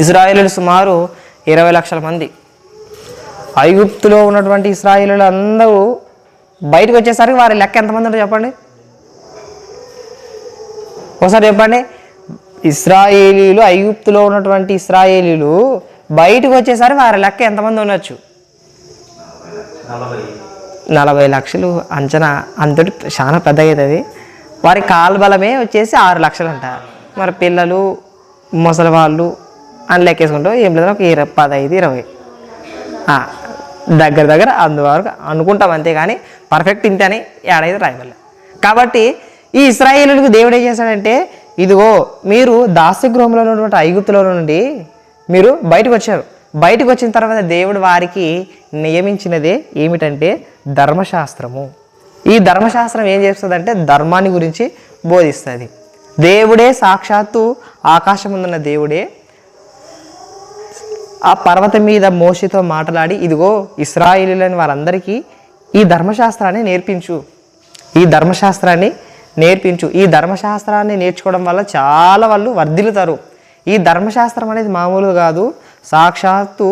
ఇశ్రాయేలీయులు సుమారు 20 లక్షల మంది. ఐగుప్తులో ఉన్నటువంటి ఇశ్రాయేలీయులు అందరూ బయటకు వచ్చేసరికి వారి లెక్క ఎంతమంది ఉంటారు చెప్పండి, ఒకసారి చెప్పండి. ఇశ్రాయేలీయులు, ఐగుప్తులో ఉన్నటువంటి ఇశ్రాయేలీయులు బయటకు వచ్చేసరికి వారి లెక్క ఎంతమంది ఉండొచ్చు? 40 లక్షలు అంచనా. అంతటి చాలా పెద్దగా అవుతుంది. వారి కాల్బలమే వచ్చేసి 6 లక్షలు అంట. మరి పిల్లలు, ముసలి వాళ్ళు అని లెక్కేసుకుంటూ ఏం లేదు, ఒక 15, 20 దగ్గర అందువరకు అనుకుంటాం అంతే, కానీ పర్ఫెక్ట్ ఇంతే అని ఏడైతే రాయవల్ల. కాబట్టి ఈ ఇశ్రాయేలులకు దేవుడు ఏం చేశాడంటే, ఇదిగో మీరు దాస్యగృహంలో ఉన్నటువంటి ఐగుప్తులో నుండి మీరు బయటకు వచ్చారు. బయటకు వచ్చిన తర్వాత దేవుడు వారికి నియమించినదే ఏమిటంటే ధర్మశాస్త్రము. ఈ ధర్మశాస్త్రం ఏం చేస్తుందంటే ధర్మాన్ని గురించి బోధిస్తుంది. దేవుడే సాక్షాత్తు ఆకాశం ముందున్న దేవుడే ఆ పర్వతం మీద మోషేతో మాట్లాడి, ఇదిగో ఇశ్రాయేలీయులైన వారందరికీ ఈ ధర్మశాస్త్రాన్ని నేర్పించు, ఈ ధర్మశాస్త్రాన్ని నేర్పించు. ఈ ధర్మశాస్త్రాన్ని నేర్చుకోవడం వల్ల చాలా వాళ్ళు వర్ధిల్లుతారు. ఈ ధర్మశాస్త్రం అనేది మామూలుగా కాదు, సాక్షాత్తు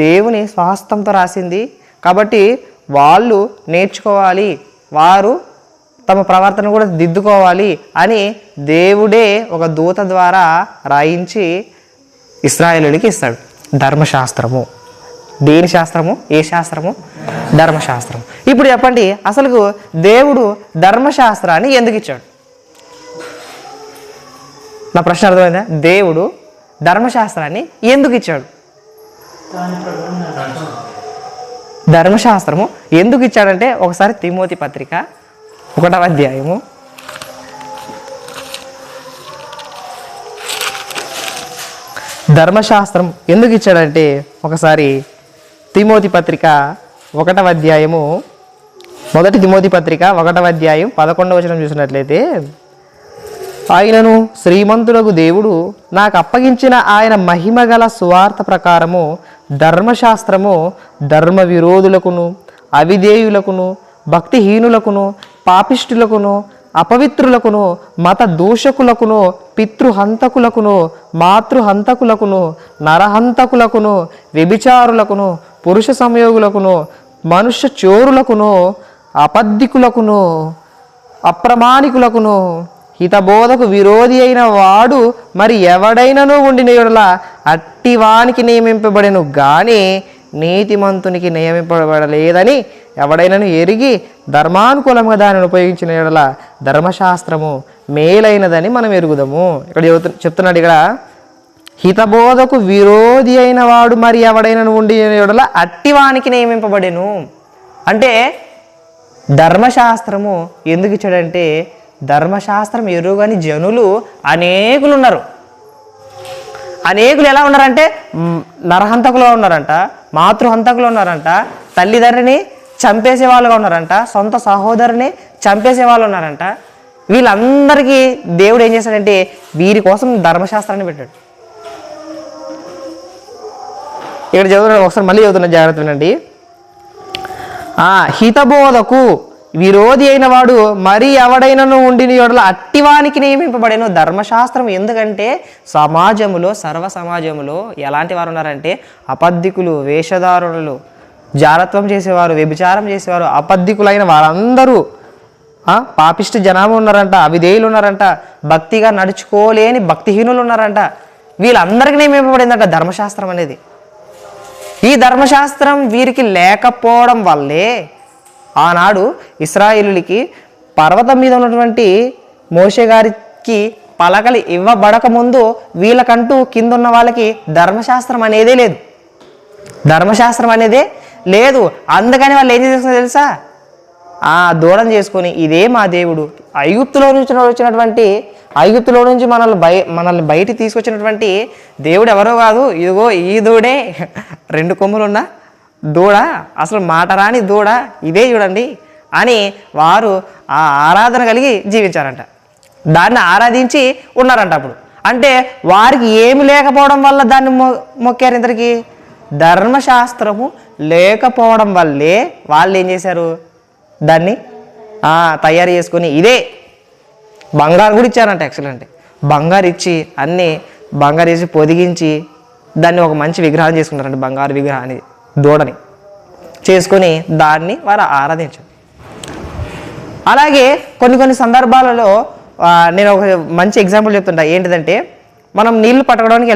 దేవుని స్వహస్తంతో రాసింది. కాబట్టి వాళ్ళు నేర్చుకోవాలి, వారు తమ ప్రవర్తన కూడా దిద్దుకోవాలి అని దేవుడే ఒక దూత ద్వారా రాయించి ఇశ్రాయేలుడికి ఇస్తాడు ధర్మశాస్త్రము. దేని శాస్త్రము? ఏ శాస్త్రము? ధర్మశాస్త్రం. ఇప్పుడు చెప్పండి, అసలు దేవుడు ధర్మశాస్త్రాన్ని ఎందుకు ఇచ్చాడు? నా ప్రశ్న అర్థమైందా? దేవుడు ధర్మశాస్త్రాన్ని ఎందుకు ఇచ్చాడు? ధర్మశాస్త్రము ఎందుకు ఇచ్చాడంటే ఒకసారి తిమోతి పత్రిక 1వ అధ్యాయము 1 ధర్మశాస్త్రం ఎందుకు ఇచ్చాడంటే ఒకసారి తిమోతి పత్రిక 1వ అధ్యాయము 1 తిమోతి పత్రిక 1వ అధ్యాయం 11వ వచనం చూసినట్లయితే, ఆయనను శ్రీమంతులకు దేవుడు నాకు అప్పగించిన ఆయన మహిమగల సువార్త ప్రకారము ధర్మశాస్త్రము ధర్మ విరోధులకును అవిధేయులకును భక్తిహీనులకును పాపిష్టులకును అపవిత్రులకును మత దూషకులకును పితృహంతకులకును మాతృహంతకులకును నరహంతకులకును వ్యభిచారులకును పురుష సంయోగులకును మనుష్య చోరులకును అబద్ధికులకును అప్రమాణికులకును హితబోధకు విరోధి అయిన వాడు మరి ఎవడైనను ఉండిన యెడల అట్టివానికి నియమింపబడెను గాని నీతిమంతునికి నియమింపబడలేదని ఎవడైనను ఎరిగి ధర్మానుకూలంగా దానిని ఉపయోగించిన యెడల ధర్మశాస్త్రము మేలైనదని మనం ఎరుగుదాము. ఇక్కడ చెప్తున్నాడు, ఇక్కడ హితబోధకు విరోధి అయిన వాడు మరి ఎవడైనను ఉండిన యెడల అట్టివానికి నియమింపబడెను. అంటే ధర్మశాస్త్రము ఎందుకు ఇచ్చాడంటే ధర్మశాస్త్రం ఎరుగని జనులు అనేకులు ఉన్నారు. అనేకులు ఎలా ఉన్నారంటే నరహంతకులుగా ఉన్నారంట, మాతృహంతకులు ఉన్నారంట, తల్లిదండ్రిని చంపేసే వాళ్ళుగా ఉన్నారంట, సొంత సహోదరుని చంపేసే వాళ్ళు ఉన్నారంట. వీళ్ళందరికీ దేవుడు ఏం చేశాడంటే వీరి కోసం ధర్మశాస్త్రాన్ని పెట్టాడు. ఇక్కడ చదువుతున్నాడు, ఒకసారి మళ్ళీ చదువుతున్నా, జాగ్రత్త వినండి. హితబోధకు విరోధి అయిన వాడు మరి ఎవడైనను ఉండిన యెడల అట్టివానికి నియమింపబడేను. ధర్మశాస్త్రం ఎందుకంటే సమాజములో, సర్వ సమాజములో ఎలాంటి వారు ఉన్నారంటే అబద్ధికులు, వేషధారులు, జారత్వం చేసేవారు, వ్యభిచారం చేసేవారు, అబద్ధికులైన వారందరూ పాపిష్టి జనాభా ఉన్నారంట, అవిధేయులు ఉన్నారంట, భక్తిగా నడుచుకోలేని భక్తిహీనులు ఉన్నారంట. వీళ్ళందరికీ నియమింపబడిందంట ధర్మశాస్త్రం అనేది. ఈ ధర్మశాస్త్రం వీరికి లేకపోవడం వల్లే ఆనాడు ఇశ్రాయేలులకి పర్వతం మీద ఉన్నటువంటి మోషే గారికి పలకలు ఇవ్వబడక ముందు వీళ్ళకంటూ కింద ఉన్న వాళ్ళకి ధర్మశాస్త్రం అనేదే లేదు. ధర్మశాస్త్రం అనేదే లేదు. అందుకని వాళ్ళు ఏం చేస్తున్నారు తెలుసా? దూరం చేసుకొని ఇదే మా దేవుడు, ఐగుప్తులో నుంచి మనల్ని బయట తీసుకొచ్చినటువంటి దేవుడు ఎవరో కాదు, ఇదిగో ఈ దూడే 2 కొమ్ములున్న దూడ, అసలు మాట రాని దూడ, ఇదే చూడండి అని వారు ఆ ఆరాధన కలిగి జీవించారంట. దాన్ని ఆరాధించి ఉన్నారంట. అప్పుడు అంటే వారికి ఏమి లేకపోవడం వల్ల దాన్ని మొక్కారు. ఇంతరికి ధర్మశాస్త్రము లేకపోవడం వల్లే వాళ్ళు ఏం చేశారు, దాన్ని తయారు చేసుకొని ఇదే బంగారు కూడా ఇచ్చారంట. యాక్చువల్ అంటే బంగారు ఇచ్చి అన్నీ బంగారు వేసి పొదిగించి దాన్ని ఒక మంచి విగ్రహం చేసుకున్నారండి, బంగారు విగ్రహాన్ని, దూడని చేసుకొని దాన్ని వారు ఆరాధించారు. అలాగే కొన్ని సందర్భాలలో నేను ఒక మంచి ఎగ్జాంపుల్ చెప్తుంటా. ఏంటిదంటే, మనం నీళ్లు పట్టుకోవడానికి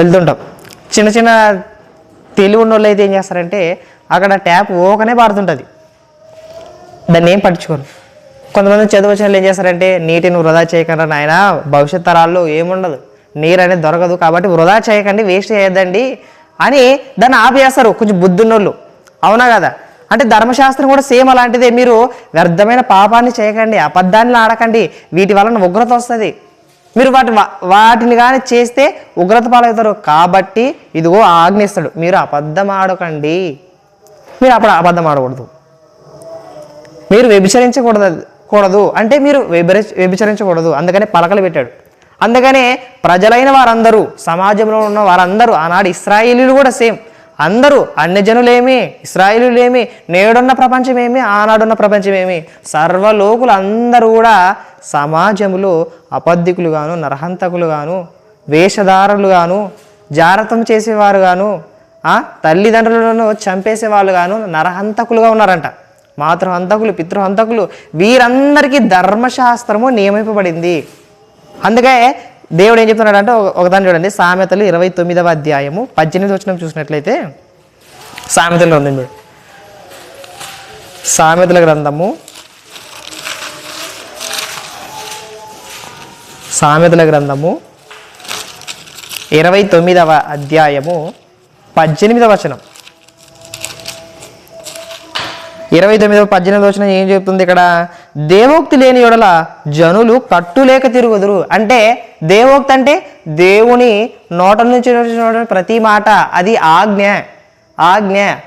వెళ్తుంటాం. చిన్న తెలివి ఉన్న వాళ్ళు అయితే ఏం చేస్తారంటే, అక్కడ ట్యాప్ ఓకనే పారుతుంటుంది, దాన్ని ఏం పట్టించుకోరు. కొంతమంది చదువు వచ్చిన వాళ్ళు ఏం చేస్తారంటే, నీటిని వృధా చేయకుండా నాయన, భవిష్యత్ తరాల్లో ఏముండదు, నీరు అనేది దొరకదు, కాబట్టి వృధా చేయకండి, వేస్ట్ చేయొద్దండి అని దాన్ని ఆపేస్తారు కొంచెం బుద్ధున్నోళ్ళు. అవునా కదా? అంటే ధర్మశాస్త్రం కూడా సేమ్ అలాంటిదే. మీరు వ్యర్థమైన పాపాన్ని చేయకండి, అబద్ధాన్ని ఆడకండి, వీటి వలన ఉగ్రత వస్తుంది, మీరు వాటిని కానీ చేస్తే ఉగ్రత పాలవుతారు. కాబట్టి ఇదిగో ఆజ్ఞిస్తాడు, మీరు అబద్ధం ఆడకండి, మీరు అప్పుడు అబద్ధం ఆడకూడదు, మీరు వ్యభిచరించకూడదు అంటే మీరు వ్యభిచరించకూడదు, అందుకనే పలకలు పెట్టాడు. అందుకనే ప్రజలైన వారందరూ, సమాజంలో ఉన్న వారందరూ, ఆనాడు ఇశ్రాయేలీయులు కూడా సేమ్, అందరూ అన్యజనులేమి, ఇశ్రాయేలీయులేమి, నేడున్న ప్రపంచమేమి, ఆనాడున్న ప్రపంచమేమి, సర్వలోకులు అందరూ కూడా సమాజంలో అబద్ధికులుగాను, నరహంతకులుగాను, వేషధారులుగాను, జారతం చేసేవారుగాను, తల్లిదండ్రులను చంపేసేవాళ్ళుగాను, నరహంతకులుగా ఉన్నారంట. మాతృహంతకులు, పితృహంతకులు, వీరందరికీ ధర్మశాస్త్రము నియమింపబడింది. అందుకే దేవుడు ఏం చెప్తున్నాడు అంటే, ఒకదాన్ని చూడండి, సామెతలు 29వ అధ్యాయము 18 వచనం చూసినట్లయితే, సామెతలు ఉంది, సామెతల గ్రంథము 29వ అధ్యాయము 18వ వచనం. 29-18 వచనం ఏం చెప్తుంది ఇక్కడ? దేవోక్తి లేని యెడల జనులు కట్టులేక తిరుగుదురు. అంటే దేవోక్తి అంటే దేవుని నోట నుంచి ప్రతి మాట అది ఆజ్ఞ.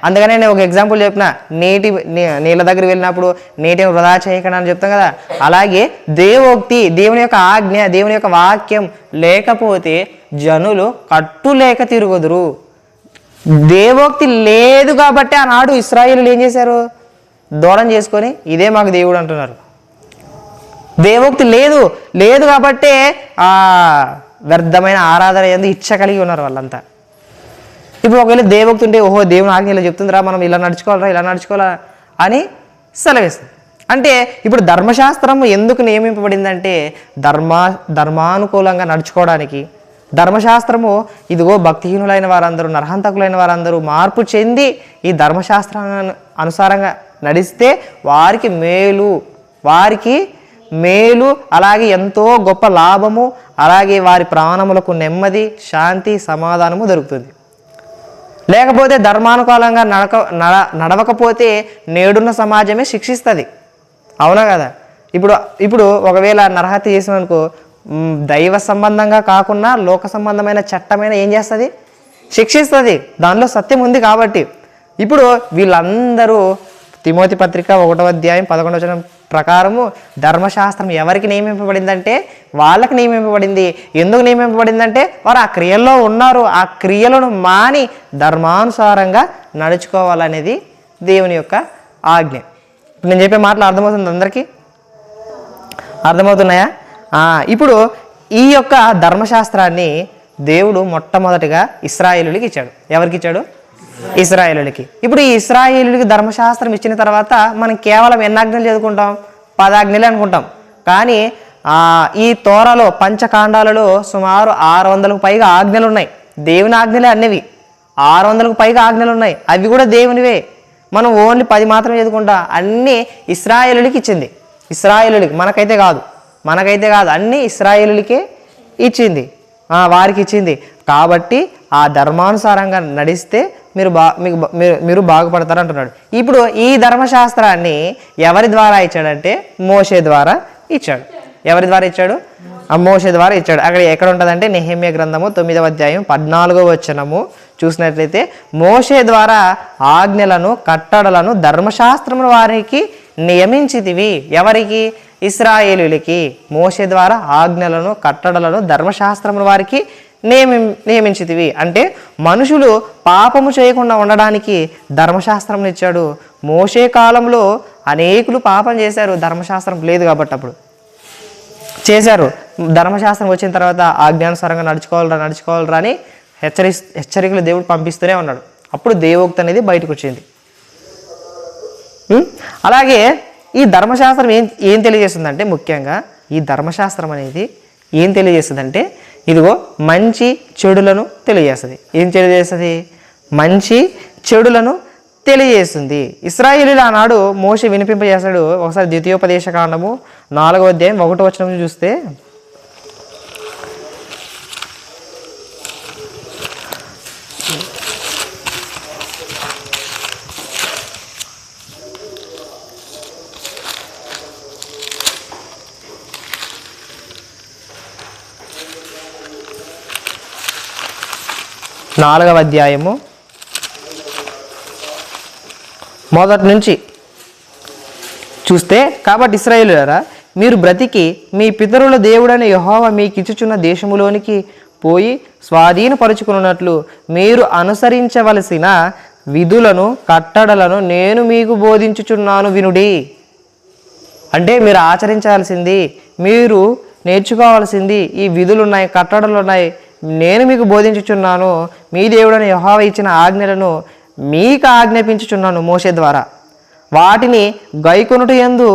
అందుకనే నేను ఒక ఎగ్జాంపుల్ చెప్పిన, నీళ్ళ దగ్గర వెళ్ళినప్పుడు నీటిని వృధా చేయకుండా అని చెప్తాం కదా, అలాగే దేవోక్తి, దేవుని యొక్క ఆజ్ఞ, దేవుని యొక్క వాక్యం లేకపోతే జనులు కట్టులేక తిరుగుదురు. దేవోక్తి లేదు కాబట్టి ఆనాడు ఇశ్రాయేలీయులు ఏం చేశారు? దూరం చేసుకొని ఇదే మాకు దేవుడు అంటున్నారు. దేవోక్తి లేదు కాబట్టే వ్యర్థమైన ఆరాధన ఎందు ఇచ్చ కలిగి ఉన్నారు వాళ్ళంతా. ఇప్పుడు ఒకవేళ దేవోక్తి ఉంటే, ఓహో దేవుని ఆజ్ఞ ఇలా చెప్తుందిరా, మనం ఇలా నడుచుకోవాలా అని సెలవిస్తుంది. అంటే ఇప్పుడు ధర్మశాస్త్రం ఎందుకు నియమింపబడిందంటే ధర్మానుకూలంగా నడుచుకోవడానికి. ధర్మశాస్త్రము ఇదిగో భక్తిహీనులైన వారందరూ, నరహంతకులైన వారందరూ మార్పు చెంది ఈ ధర్మశాస్త్రాన్ని అనుసారంగా నడిస్తే వారికి మేలు, అలాగే ఎంతో గొప్ప లాభము, అలాగే వారి ప్రాణములకు నెమ్మది, శాంతి, సమాధానము దొరుకుతుంది. లేకపోతే ధర్మానుకూలంగా నడవకపోతే నేడున్న సమాజమే శిక్షిస్తుంది. అవునా కదా? ఇప్పుడు ఒకవేళ నరహత్య చేసిననుకో, దైవ సంబంధంగా కాకుండా లోక సంబంధమైన చట్టమైన ఏం చేస్తుంది? శిక్షిస్తుంది. దానిలో సత్యం ఉంది కాబట్టి. ఇప్పుడు వీళ్ళందరూ తిమోతి పత్రిక 1వ అధ్యాయం 11వ వచనం ప్రకారము ధర్మశాస్త్రం ఎవరికి నియమింపబడిందంటే వాళ్ళకి నియమింపబడింది. ఎందుకు నియమింపబడిందంటే వారు ఆ క్రియల్లో ఉన్నారు, ఆ క్రియలను మాని ధర్మానుసారంగా నడుచుకోవాలనేది దేవుని యొక్క ఆజ్ఞ. నేను చెప్పే మాటలు అర్థమవుతుంది అందరికీ? అర్థమవుతున్నాయా? ఇప్పుడు ఈ యొక్క ధర్మశాస్త్రాన్ని దేవుడు మొట్టమొదటిగా ఇశ్రాయేలులకి ఇచ్చాడు. ఎవరికి ఇచ్చాడు? ఇశ్రాయేలులకి. ఇప్పుడు ఈ ఇశ్రాయేలులకి ధర్మశాస్త్రం ఇచ్చిన తర్వాత మనం కేవలం ఎన్ని ఆజ్ఞలు చదువుకుంటాం? 10 ఆజ్ఞలే అనుకుంటాం. కానీ ఈ తోరాలో, పంచకాండాలలో సుమారు 600కు పైగా ఆజ్ఞలు ఉన్నాయి. దేవుని ఆజ్ఞలే అన్నివి. 600కు పైగా ఆజ్ఞలు ఉన్నాయి, అవి కూడా దేవునివే. మనం ఓన్లీ 10 మాత్రం చదువుకుంటాం. అన్నీ ఇశ్రాయేలులకి ఇచ్చింది. ఇశ్రాయేలులకి, మనకైతే కాదు, అన్నీ ఇశ్రాయేలులకే ఇచ్చింది, వారికి ఇచ్చింది. కాబట్టి ఆ ధర్మానుసారంగా నడిస్తే మీరు బాగుపడతారు అంటున్నాడు. ఇప్పుడు ఈ ధర్మశాస్త్రాన్ని ఎవరి ద్వారా ఇచ్చాడంటే మోషే ద్వారా ఇచ్చాడు. ఎవరి ద్వారా ఇచ్చాడు? మోషే ద్వారా ఇచ్చాడు. అక్కడ ఎక్కడ ఉంటుందంటే నెహెమ్యా గ్రంథము 9వ అధ్యాయం 14వ వచనము చూసినట్లయితే, మోషే ద్వారా ఆజ్ఞలను, కట్టడలను, ధర్మశాస్త్రముల వారికి నియమించితివి. ఎవరికి? ఇశ్రాయేలులకి. మోషే ద్వారా ఆజ్ఞలను, కట్టడలను, ధర్మశాస్త్రముల వారికి నియమించితివి. అంటే మనుషులు పాపము చేయకుండా ఉండడానికి ధర్మశాస్త్రం ఇచ్చాడు. మోషే కాలంలో అనేకులు పాపం చేశారు, ధర్మశాస్త్రం లేదు కాబట్టి అప్పుడు చేశారు. ధర్మశాస్త్రం వచ్చిన తర్వాత ఆజ్ఞానుసారంగా నడుచుకోవాలరా అని హెచ్చరికలు దేవుడు పంపిస్తూనే ఉన్నాడు. అప్పుడు దేవోక్తి అనేది బయటకు వచ్చింది. అలాగే ఈ ధర్మశాస్త్రం ఏం తెలియజేస్తుందంటే, ముఖ్యంగా ఈ ధర్మశాస్త్రం అనేది ఏం తెలియజేస్తుందంటే, ఇదిగో మంచి చెడులను తెలియజేస్తుంది. ఏం తెలియజేస్తుంది? మంచి చెడులను తెలియజేస్తుంది. ఇశ్రాయేలీయులు ఆనాడు మోషే వినిపింపజేస్తాడు. ఒకసారి ద్వితీయోపదేశ కాండము 4వ అధ్యాయం 1వ వచనం చూస్తే, నాలుగవ అధ్యాయము మొదటి నుంచి చూస్తే, కాబట్టి ఇశ్రాయేలులారా, మీరు బ్రతికి మీ పితరుల దేవుడైన యెహోవా మీకు ఇచ్చుచున్న దేశములోనికి పోయి స్వాధీనపరుచుకున్నట్లు మీరు అనుసరించవలసిన విధులను కట్టడలను నేను మీకు బోధించుచున్నాను వినుడి. అంటే మీరు ఆచరించాల్సింది, మీరు నేర్చుకోవాల్సింది ఈ విధులు ఉన్నాయి, కట్టడలు ఉన్నాయి, నేను మీకు బోధించుచున్నాను. మీ దేవుడైన యెహోవా ఇచ్చిన ఆజ్ఞలను మీకు ఆజ్ఞాపించుచున్నాను మోషే ద్వారా. వాటిని గైకొనుట యందు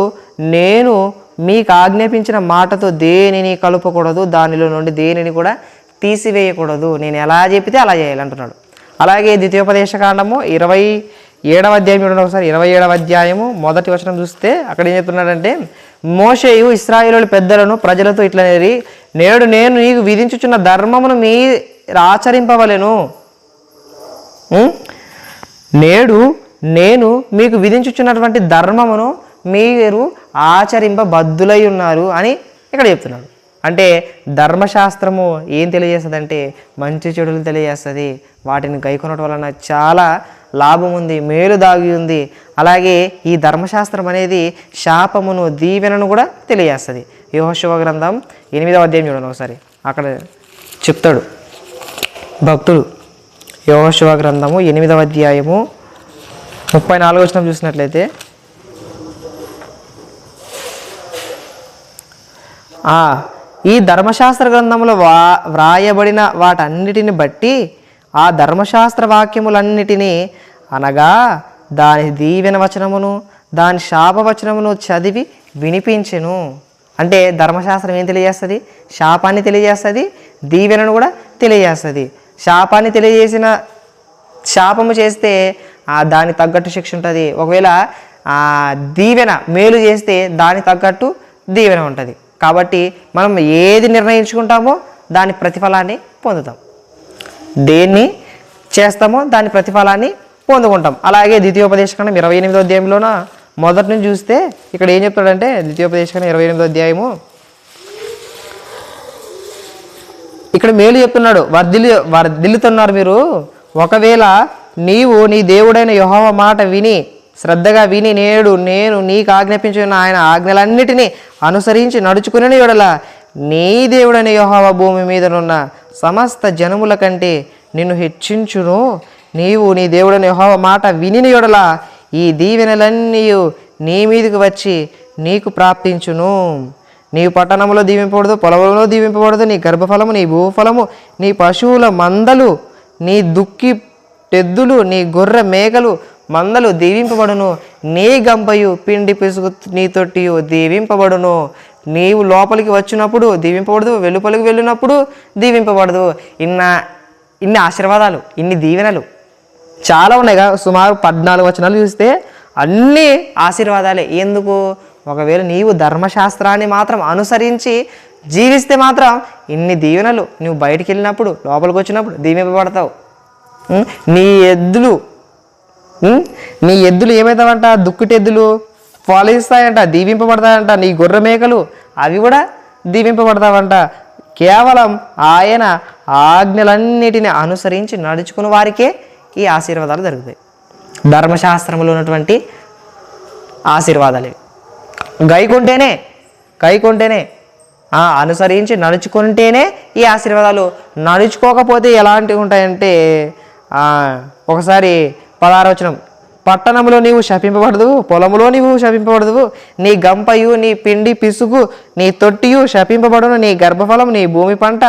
నేను మీకు ఆజ్ఞాపించిన మాటతో దేనిని కలుపకూడదు, దానిలో నుండి దేనిని కూడా తీసివేయకూడదు. నేను ఎలా చెప్తే అలా చేయాలంటున్నాడు. అలాగే ద్వితీయోపదేశ కాండము 27వ అధ్యాయం చూడండి ఒకసారి. 27వ అధ్యాయము మొదటి వచనం చూస్తే అక్కడ ఏం చెప్తున్నాడంటే, మోషేయు ఇశ్రాయేలు పెద్దలను ప్రజలతో ఇట్లనేది, నేడు నేను నీకు విధించుచున్న ధర్మమును మీరు ఆచరింపవలెను. నేడు నేను మీకు విధించుచున్నటువంటి ధర్మమును మీరు ఆచరింపబద్ధులై ఉన్నారు అని ఇక్కడ చెప్తున్నాడు. అంటే ధర్మశాస్త్రము ఏం తెలియజేస్తుంది? మంచి చెడులు తెలియజేస్తుంది. వాటిని గైకొనడం వలన చాలా లాభం ఉంది, మేలు దాగి ఉంది. అలాగే ఈ ధర్మశాస్త్రం అనేది శాపమును దీవెనను కూడా తెలియజేస్తుంది. యెహోషువ గ్రంథం 8వ అధ్యాయం చూడండి ఒకసారి. అక్కడ చెప్తాడు భక్తుడు. యెహోషువ గ్రంథము 8వ అధ్యాయము 34వ వచనం చూసినట్లయితే, ఈ ధర్మశాస్త్ర గ్రంథంలో వ్రాయబడిన వాటన్నిటిని బట్టి ఆ ధర్మశాస్త్ర వాక్యములన్నిటినీ అనగా దాని దీవెన వచనమును దాని శాపవచనమును చదివి వినిపించెను. అంటే ధర్మశాస్త్రం ఏం తెలియజేస్తుంది? శాపాన్ని తెలియజేస్తుంది, దీవెనను కూడా తెలియజేస్తుంది. శాపాన్ని తెలియజేసిన శాపము చేస్తే దానికి తగ్గట్టు శిక్ష ఉంటుంది. ఒకవేళ దీవెన మేలు చేస్తే దానికి తగ్గట్టు దీవెన ఉంటుంది. కాబట్టి మనం ఏది నిర్ణయించుకుంటామో దాని ప్రతిఫలాన్ని పొందుతాం, దేన్ని చేస్తామో దాని ప్రతిఫలాన్ని పొందుకుంటాం. అలాగే ద్వితీయోపదేశకాండం 28వ అధ్యాయంలోన మొదటి నుంచి చూస్తే ఇక్కడ ఏం చెప్తాడంటే, ద్వితీయోపదేశకాండం 28వ అధ్యాయము ఇక్కడ మేలు చెప్తున్నాడు. వర్ధిల్లుతున్నారు మీరు. ఒకవేళ నీవు నీ దేవుడైన యెహోవా మాట విని శ్రద్ధగా విని నేడు నేను నీకు ఆజ్ఞాపించిన ఆయన ఆజ్ఞలన్నిటినీ అనుసరించి నడుచుకునే యెడల నీ దేవుడైన యెహోవా భూమి మీదనున్న సమస్త జనముల కంటే నిన్ను హెచ్చించును. నీవు నీ దేవుడైన యెహోవా మాట వినిన యెడల ఈ దీవెనలన్నీ నీ మీదకి వచ్చి నీకు ప్రాప్తించును. నీవు పట్టణంలో దీవింపబడదు, పొలంలో దీవింపబడదు. నీ గర్భఫలము, నీ భూఫలము, నీ పశువుల మందలు, నీ దుక్కి తెద్దులు, నీ గొర్రె మేకలు మందలు దీవింపబడును. నీ గంపయు పిండి పిసుగు నీ తొట్టియు దీవింపబడును. నీవు లోపలికి వచ్చినప్పుడు దీవింపబడదు, వెలుపలికి వెళ్ళినప్పుడు దీవింపబడదు. ఇన్ని ఆశీర్వాదాలు, ఇన్ని దీవెనలు చాలా ఉన్నాయి. సుమారు 14 వచనాలు చూస్తే అన్నీ ఆశీర్వాదాలే. ఎందుకు? ఒకవేళ నీవు ధర్మశాస్త్రాన్ని మాత్రం అనుసరించి జీవిస్తే మాత్రం ఇన్ని దీవెనలు. నువ్వు బయటికి వెళ్ళినప్పుడు లోపలికి వచ్చినప్పుడు దీవింపబడతావు. నీ ఎద్దులు ఏమవుతావంట? దుక్కుటెద్దులు ఫలిస్తాయంట, దీవింపబడతాయంట. నీ గొర్రె మేకలు అవి కూడా దీవింపబడతావంట. కేవలం ఆయన ఆజ్ఞలన్నిటిని అనుసరించి నడుచుకున్న వారికే ఈ ఆశీర్వాదాలు జరుగుతాయి. ధర్మశాస్త్రంలో ఉన్నటువంటి ఆశీర్వాదాలు గైకుంటేనే అనుసరించి నడుచుకుంటేనే ఈ ఆశీర్వాదాలు. నడుచుకోకపోతే ఎలాంటివి ఉంటాయంటే, ఒకసారి 16వ వచనం పట్టణంలో నీవు శపింపబడదువు, పొలములో నీవు శపింపబడదువు. నీ గంపయు, నీ పిండి పిసుగు, నీ తొట్టియు శపింపబడును. నీ గర్భఫలం, నీ భూమి పంట,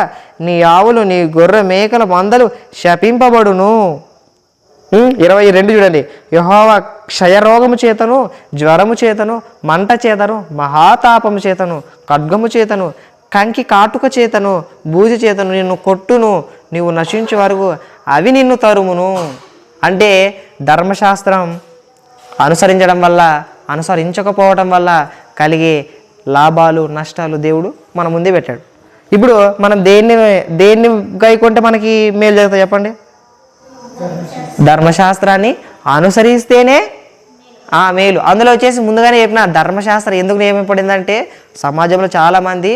నీ ఆవులు, నీ గొర్రె మేకల మందలు శపింపబడును. 22 చూడండి. యెహోవా క్షయరోగము చేతను, జ్వరము చేతను, మంట చేతను, మహాతాపము చేతను, ఖడ్గము చేతను, కంకి కాటుక చేతను, బూజి చేతను నిన్ను కొట్టును. నీవు నశించే వరకు అవి నిన్ను తరుమును. అంటే ధర్మశాస్త్రం అనుసరించడం వల్ల, అనుసరించకపోవడం వల్ల కలిగే లాభాలు నష్టాలు దేవుడు మన ముందే పెట్టాడు. ఇప్పుడు మనం దేన్ని గైకొంటే మనకి మేలు జరుగుతుంది చెప్పండి? ధర్మశాస్త్రాన్ని అనుసరిస్తేనే ఆ మేలు. అందులో వచ్చేసి ముందుగానే చెప్పిన ధర్మశాస్త్రం ఎందుకు నియమింపబడిందంటే సమాజంలో చాలామంది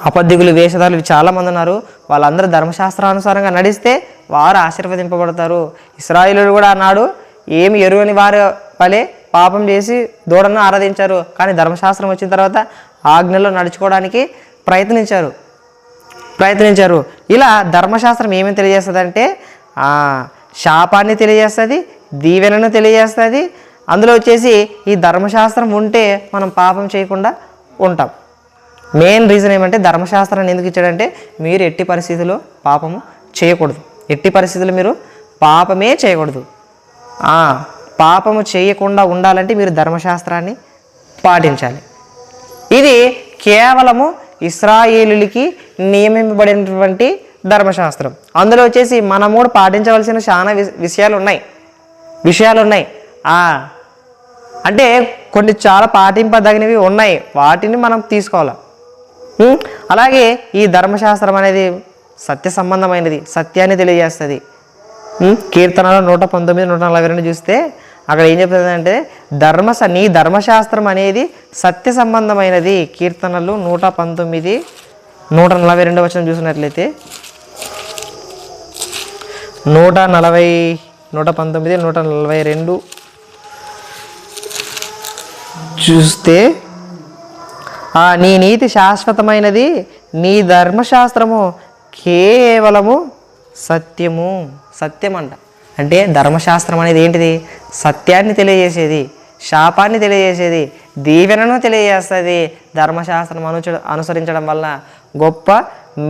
అబద్ధికులు, వేషధారులు చాలామంది ఉన్నారు. వాళ్ళందరూ ధర్మశాస్త్రానుసారంగా నడిస్తే వారు ఆశీర్వదింపబడతారు. ఇశ్రాయేలులు కూడా అన్నాడు, ఏమి ఎరుగని వారి వలె పాపం చేసి దూడను ఆరాధించారు, కానీ ధర్మశాస్త్రం వచ్చిన తర్వాత ఆజ్ఞలో నడుచుకోవడానికి ప్రయత్నించారు. ఇలా ధర్మశాస్త్రం ఏమేమి తెలియజేస్తుంది అంటే శాపాన్ని తెలియజేస్తుంది, దీవెనను తెలియజేస్తుంది. అందులో వచ్చేసి ఈ ధర్మశాస్త్రం ఉంటే మనం పాపం చేయకుండా ఉంటాం. మెయిన్ రీజన్ ఏమంటే ధర్మశాస్త్రాన్ని ఎందుకు ఇచ్చాడంటే మీరు ఎట్టి పరిస్థితుల్లో పాపము చేయకూడదు. ఎట్టి పరిస్థితుల్లో మీరు పాపమే చేయకూడదు. పాపము చేయకుండా ఉండాలంటే మీరు ధర్మశాస్త్రాన్ని పాటించాలి. ఇది కేవలము ఇశ్రాయేలులకి నియమింపబడినటువంటి ధర్మశాస్త్రం. అందులో వచ్చేసి మనము కూడా పాటించవలసిన చాలా విషయాలు ఉన్నాయి. అంటే కొన్ని చాలా పాటింపదగినవి ఉన్నాయి, వాటిని మనం తీసుకోవాలి. అలాగే ఈ ధర్మశాస్త్రం అనేది సత్య సంబంధమైనది, సత్యాన్ని తెలియజేస్తుంది. కీర్తనలో 119, 142 చూస్తే అక్కడ ఏం చెప్తుందంటే నీ ధర్మశాస్త్రం అనేది సత్య సంబంధమైనది. కీర్తనలు 119, 142 వచనం చూసినట్లయితే 119, 142 చూస్తే నీ నీతి శాశ్వతమైనది, నీ ధర్మశాస్త్రము కేవలము సత్యం అంట. అంటే ధర్మశాస్త్రం అనేది ఏంటిది? సత్యాన్ని తెలియజేసేది, శాపాన్ని తెలియజేసేది, దీవెనను తెలియజేస్తుంది. ధర్మశాస్త్రం అనుసరించడం వల్ల గొప్ప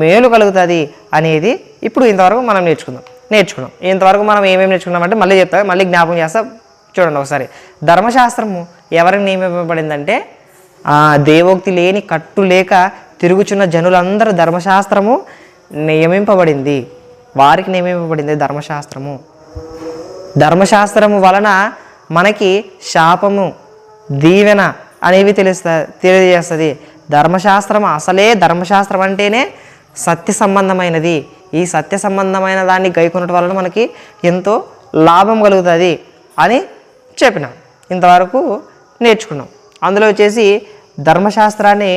మేలు కలుగుతుంది అనేది ఇప్పుడు ఇంతవరకు మనం నేర్చుకున్నాం. ఇంతవరకు మనం ఏమేమి నేర్చుకున్నామంటే మళ్ళీ చెప్తా, మళ్ళీ జ్ఞాపకం చేస్తా. చూడండి ఒకసారి. ధర్మశాస్త్రము ఎవరికి నియమింపబడిందంటే దేవోక్తి లేని, కట్టు లేక తిరుగుచున్న జనులందరూ ధర్మశాస్త్రము నియమింపబడింది. వారికి నియమింపబడింది ధర్మశాస్త్రము. ధర్మశాస్త్రము వలన మనకి శాపము, దీవెన అనేవి తెలియజేస్తుంది. ధర్మశాస్త్రం అంటేనే సత్య సంబంధమైనది. ఈ సత్య సంబంధమైన దాన్ని గైకొనటం వలన మనకి ఎంతో లాభం కలుగుతుంది అని చెప్పినాం. ఇంతవరకు నేర్చుకున్నాం. అందులో వచ్చేసి ధర్మశాస్త్రాన్ని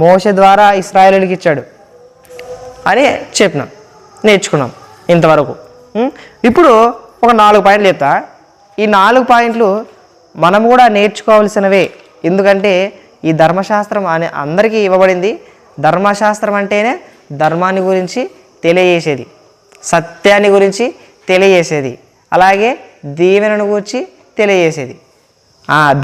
మోషే ద్వారా ఇశ్రాయేలుకి ఇచ్చాడు అని నేర్చుకున్నాం ఇంతవరకు. ఇప్పుడు ఒక 4 పాయింట్లు చెప్తా. ఈ 4 పాయింట్లు మనం కూడా నేర్చుకోవాల్సినవే. ఎందుకంటే ఈ ధర్మశాస్త్రం అందరికీ ఇవ్వబడింది. ధర్మశాస్త్రం అంటేనే ధర్మాన్ని గురించి తెలియజేసేది, సత్యాన్ని గురించి తెలియజేసేది, అలాగే దీవెనను గురించి తెలియజేసేది.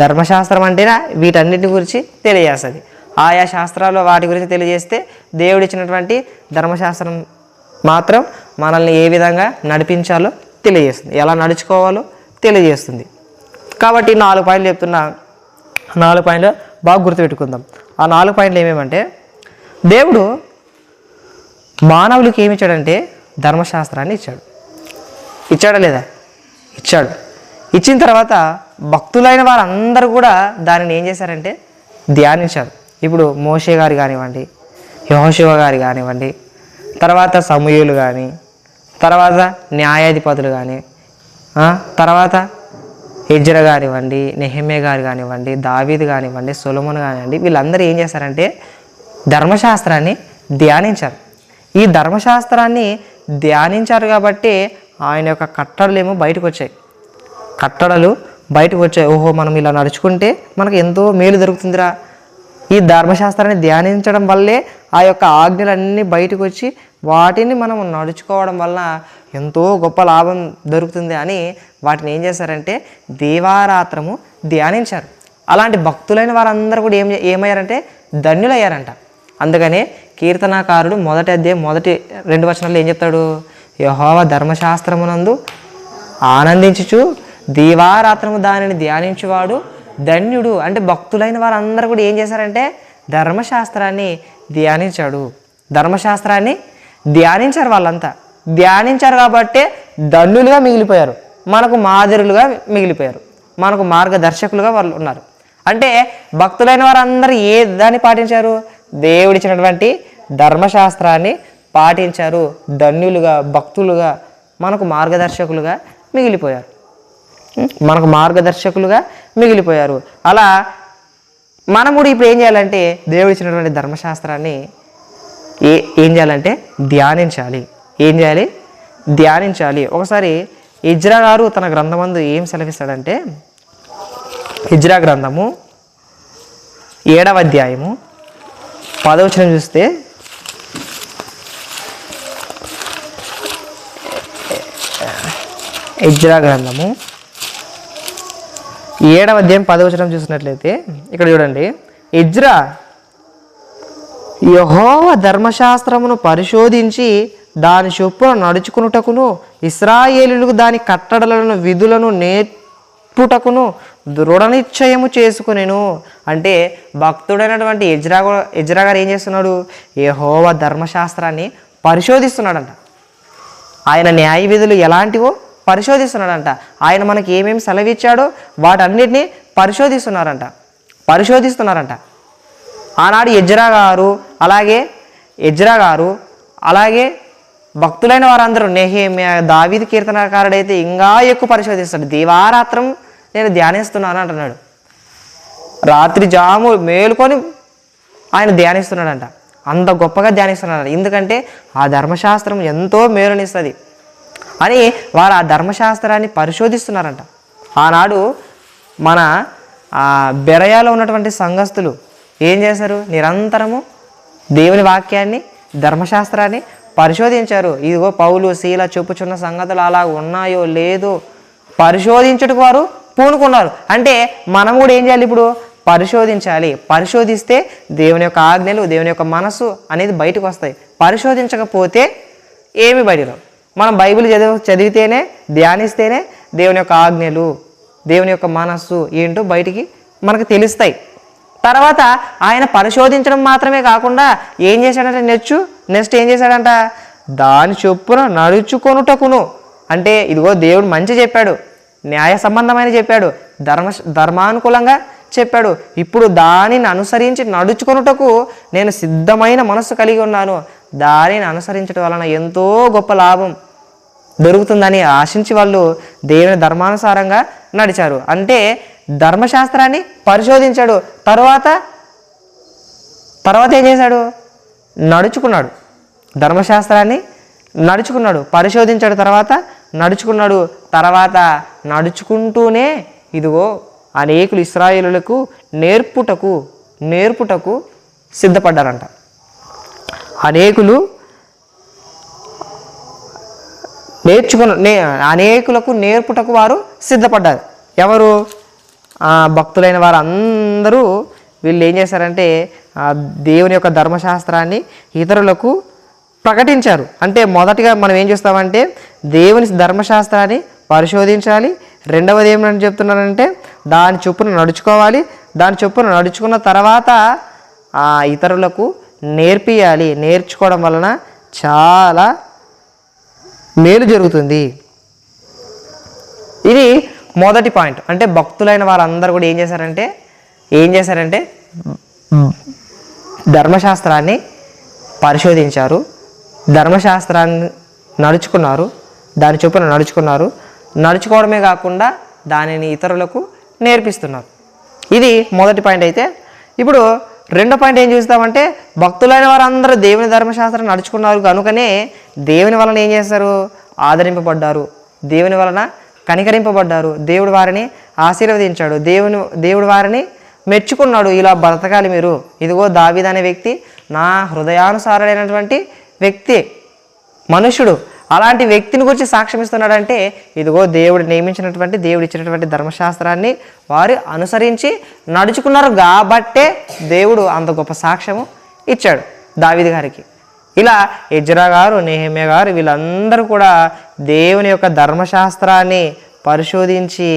ధర్మశాస్త్రం అంటేనే వీటన్నిటి గురించి తెలియజేస్తుంది. ఆయా శాస్త్రాల్లో వాటి గురించి తెలియజేస్తే దేవుడిచ్చినటువంటి ధర్మశాస్త్రం మాత్రం మనల్ని ఏ విధంగా నడిపించాలో తెలియజేస్తుంది, ఎలా నడుచుకోవాలో తెలియజేస్తుంది. కాబట్టి 4 పాయింట్లు చెప్తున్నా. 4 పాయింట్లు బాగా గుర్తుపెట్టుకుందాం. ఆ 4 పాయింట్లు ఏమేమంటే దేవుడు మానవులకి ఏమి ఇచ్చాడంటే ధర్మశాస్త్రాన్ని ఇచ్చాడా లేదా? ఇచ్చాడు. ఇచ్చిన తర్వాత భక్తులైన వారందరూ కూడా దానిని ఏం చేశారంటే ధ్యానించారు. ఇప్పుడు మోషే గారు కానివ్వండి, యెహోషువ గారు కానివ్వండి, తర్వాత సమూయేలు కానీ, తర్వాత న్యాయాధిపతులు కానీ, తర్వాత ఎజ్రా కానివ్వండి, నెహెమ్యా గారు కానివ్వండి, దావీదు కానివ్వండి, సొలొమోను కానివ్వండి, వీళ్ళందరూ ఏం చేశారంటే ధర్మశాస్త్రాన్ని ధ్యానించారు. ఈ ధర్మశాస్త్రాన్ని ధ్యానించారు కాబట్టి ఆయన యొక్క కట్టడలు బయటకు వచ్చాయి. ఓహో, మనం ఇలా నడుచుకుంటే మనకు ఎంతో మేలు దొరుకుతుందిరా. ఈ ధర్మశాస్త్రాన్ని ధ్యానించడం వల్లే ఆ యొక్క ఆజ్ఞలన్నీ బయటకు వచ్చి వాటిని మనం నడుచుకోవడం వల్ల ఎంతో గొప్ప లాభం దొరుకుతుంది అని వాటిని ఏం చేశారంటే దీవారాత్రము ధ్యానించారు. అలాంటి భక్తులైన వారందరూ కూడా ఏమయ్యారంటే ధన్యులయ్యారంట. అందుకనే కీర్తనాకారుడు మొదటి అధ్యాయం మొదటి 2 వచనాల్లో ఏం చెప్తాడు? యెహోవా ధర్మశాస్త్రమునందు ఆనందించుచు దీవారాత్రము దానిని ధ్యానించువాడు ధన్యుడు. అంటే భక్తులైన వారందరూ కూడా ఏం చేశారంటే ధర్మశాస్త్రాన్ని ధ్యానించాడు. ధర్మశాస్త్రాన్ని ధ్యానించారు. వాళ్ళంతా ధ్యానించారు కాబట్టే ధన్యులుగా మిగిలిపోయారు, మనకు మాదిరులుగా మిగిలిపోయారు, మనకు మార్గదర్శకులుగా వాళ్ళు ఉన్నారు. అంటే భక్తులైన వారందరూ ఏ దాన్ని పాటించారు? దేవుడిచ్చినటువంటి ధర్మశాస్త్రాన్ని పాటించారు. ధన్యులుగా భక్తులుగా మనకు మార్గదర్శకులుగా మిగిలిపోయారు, మనకు మార్గదర్శకులుగా మిగిలిపోయారు. అలా మనం కూడా ఇప్పుడు ఏం చేయాలంటే దేవుడిచ్చినటువంటి ధర్మశాస్త్రాన్ని ఏం చేయాలంటే ధ్యానించాలి. ఏం చేయాలి? ధ్యానించాలి. ఒకసారి ఇజ్రా గారు తన గ్రంథమందు ఏం సెలవిస్తాడంటే, ఇజ్రా గ్రంథము 7వ అధ్యాయము 10వ వచనం చూస్తే, ఇజ్రా గ్రంథము 7వ అధ్యాయం 10వ వచనం చూసినట్లయితే ఇక్కడ చూడండి, ఇజ్రా యెహోవా ధర్మశాస్త్రమును పరిశోధించి దాని చొప్పున నడుచుకునుటకును ఇశ్రాయేలులకు దాని కట్టడలను విధులను నేర్పుటకును దృఢనిశ్చయము చేసుకునేను. అంటే భక్తుడైనటువంటి ఇజ్రా గారు ఏం చేస్తున్నాడు? యెహోవా ధర్మశాస్త్రాన్ని పరిశోధిస్తున్నాడంట. ఆయన న్యాయ విధులు ఎలాంటివో పరిశోధిస్తున్నాడంట. ఆయన మనకి ఏమేమి సెలవిచ్చాడో వాటన్నిటినీ పరిశోధిస్తున్నారంట. ఆనాడు ఇజ్రా గారు అలాగే భక్తులైన వారందరూ, నెహెమ్యా, దావీదు కీర్తనకారుడైతే ఇంకా ఎక్కువ పరిశోధిస్తాడు. దీవారాత్రం నేను ధ్యానిస్తున్నాను అంటున్నాడు. రాత్రి జాము మేలుకొని ఆయన ధ్యానిస్తున్నాడంట. అంత గొప్పగా ధ్యానిస్తున్నాడు. ఎందుకంటే ఆ ధర్మశాస్త్రం ఎంతో మేలునిస్తుంది అని వారు ఆ ధర్మశాస్త్రాన్ని పరిశోధిస్తున్నారంట. ఆనాడు మన బెరయాలో ఉన్నటువంటి సంఘస్థులు ఏం చేశారు? నిరంతరము దేవుని వాక్యాన్ని, ధర్మశాస్త్రాన్ని పరిశోధించారు. ఇదిగో పౌలు శీల చెప్పుచున్న సంగతులు అలా ఉన్నాయో లేదో పరిశోధించుటకు వారు పూనుకున్నారు. అంటే మనం కూడా ఏం చేయాలి? ఇప్పుడు పరిశోధించాలి. పరిశోధిస్తే దేవుని యొక్క ఆజ్ఞలు, దేవుని యొక్క మనస్సు అనేది బయటకు వస్తాయి. పరిశోధించకపోతే ఏమి బయటకు? మనం బైబిల్ చదివితేనే, ధ్యానిస్తేనే దేవుని యొక్క ఆజ్ఞలు, దేవుని యొక్క మనస్సు ఏంటో బయటికి మనకు తెలుస్తాయి. తర్వాత ఆయన పరిశోధించడం మాత్రమే కాకుండా ఏం చేశాడంటే నెక్స్ట్ ఏం చేశాడంట? దాని చొప్పున నడుచుకొనుటకును. అంటే ఇదిగో దేవుడు మంచి చెప్పాడు, న్యాయ సంబంధమైన చెప్పాడు, ధర్మానుకూలంగా చెప్పాడు. ఇప్పుడు దానిని అనుసరించి నడుచుకొనుటకు నేను సిద్ధమైన మనస్సు కలిగి ఉన్నాను. దానిని అనుసరించడం వలన ఎంతో గొప్ప లాభం దొరుకుతుందని ఆశించి వాళ్ళు దేవుని ధర్మానుసారంగా నడిచారు. అంటే ధర్మశాస్త్రాన్ని పరిశోధించాడు. తర్వాత ఏం చేశాడు? నడుచుకున్నాడు. ధర్మశాస్త్రాన్ని నడుచుకున్నాడు, పరిశోధించాడు, తర్వాత నడుచుకున్నాడు. తర్వాత నడుచుకుంటూనే ఇదిగో అనేకులు ఇశ్రాయేలులకు నేర్పుటకు సిద్ధపడ్డారంట. అనేకులు అనేకులకు నేర్పుటకు వారు సిద్ధపడ్డారు. ఎవరు? భక్తులైన వారు అందరూ వీళ్ళు ఏం చేశారంటే దేవుని యొక్క ధర్మశాస్త్రాన్ని ఇతరులకు ప్రకటించారు. అంటే మొదటిగా మనం ఏం చేస్తామంటే దేవుని ధర్మశాస్త్రాన్ని పరిశోధించాలి. రెండవది ఏమని చెప్తున్నారంటే దాని చొప్పున నడుచుకోవాలి. దాని చొప్పున నడుచుకున్న తర్వాత ఇతరులకు నేర్పియాలి. నేర్చుకోవడం వలన చాలా మేలు జరుగుతుంది. ఇది మొదటి పాయింట్. అంటే భక్తులైన వారందరూ కూడా ఏం చేశారంటే ధర్మశాస్త్రాన్ని పరిశోధించారు, ధర్మశాస్త్రాన్ని నడుచుకున్నారు, దాని చొప్పున నడుచుకోవడమే కాకుండా దానిని ఇతరులకు నేర్పిస్తున్నారు. ఇది మొదటి పాయింట్. అయితే ఇప్పుడు రెండో పాయింట్ ఏం చూస్తామంటే భక్తులైన వారందరూ దేవుని ధర్మశాస్త్రం నడుచుకున్నారు కనుకనే దేవుని వలన ఏం చేస్తారు? ఆదరింపబడ్డారు, దేవుని వలన కనికరింపబడ్డారు, దేవుడు వారిని ఆశీర్వదించాడు, దేవుడు వారిని మెచ్చుకున్నాడు. ఇలా బ్రతకాలి మీరు. ఇదిగో దావీదు అనే వ్యక్తి నా హృదయానుసారుడైనటువంటి వ్యక్తి, మనుష్యుడు. అలాంటి వ్యక్తిని గురించి సాక్ష్యం ఇస్తున్నాడంటే ఇదిగో దేవుడు నియమించినటువంటి దేవుడు ఇచ్చినటువంటి ధర్మశాస్త్రాన్ని వారు అనుసరించి నడుచుకున్నారు కాబట్టే దేవుడు అంత గొప్ప సాక్ష్యము ఇచ్చాడు దావీదు గారికి. ఇలా ఎజ్రా గారు, నెహెమ్యా గారు వీళ్ళందరూ కూడా దేవుని యొక్క ధర్మశాస్త్రాన్ని పరిశోధించి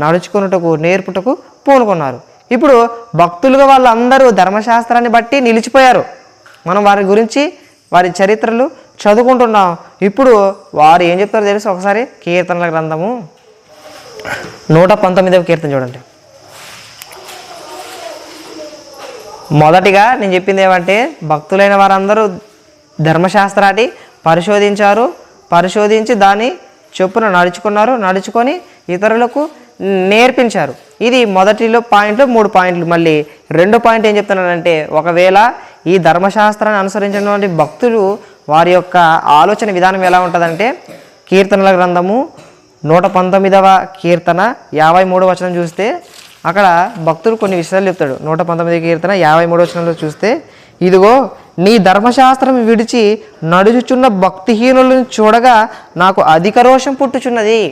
నడుచుకున్నటకు నేర్పుటకు పూనుకున్నారు. ఇప్పుడు భక్తులుగా వాళ్ళందరూ ధర్మశాస్త్రాన్ని బట్టి నిలిచిపోయారు. మనం వారి గురించి వారి చరిత్రలు చదువుకుంటున్నాం. ఇప్పుడు వారు ఏం చెప్తారో తెలుసు. ఒకసారి కీర్తనల గ్రంథము 119వ కీర్తన చూడండి. మొదటిగా నేను చెప్పింది ఏమంటే భక్తులైన వారందరూ ధర్మశాస్త్రాన్ని పరిశోధించి దాన్ని చొప్పున నడుచుకొని ఇతరులకు నేర్పించారు. ఇది మొదటిలో పాయింట్లు, 3 పాయింట్లు. మళ్ళీ 2 పాయింట్ ఏం చెప్తున్నానంటే ఒకవేళ ఈ ధర్మశాస్త్రాన్ని అనుసరించినటువంటి భక్తులు వారి యొక్క ఆలోచన విధానం ఎలా ఉంటుందంటే కీర్తనల గ్రంథము 119వ కీర్తన 53వ వచనం చూస్తే అక్కడ భక్తుడు కొన్ని విషయాలు చెప్తాడు. 119వ కీర్తన 53వ వచనంలో చూస్తే ఇదిగో నీ ధర్మశాస్త్రం విడిచి నడుచుచున్న భక్తిహీనులను చూడగా నాకు అధిక రోషం పుట్టుచున్నది.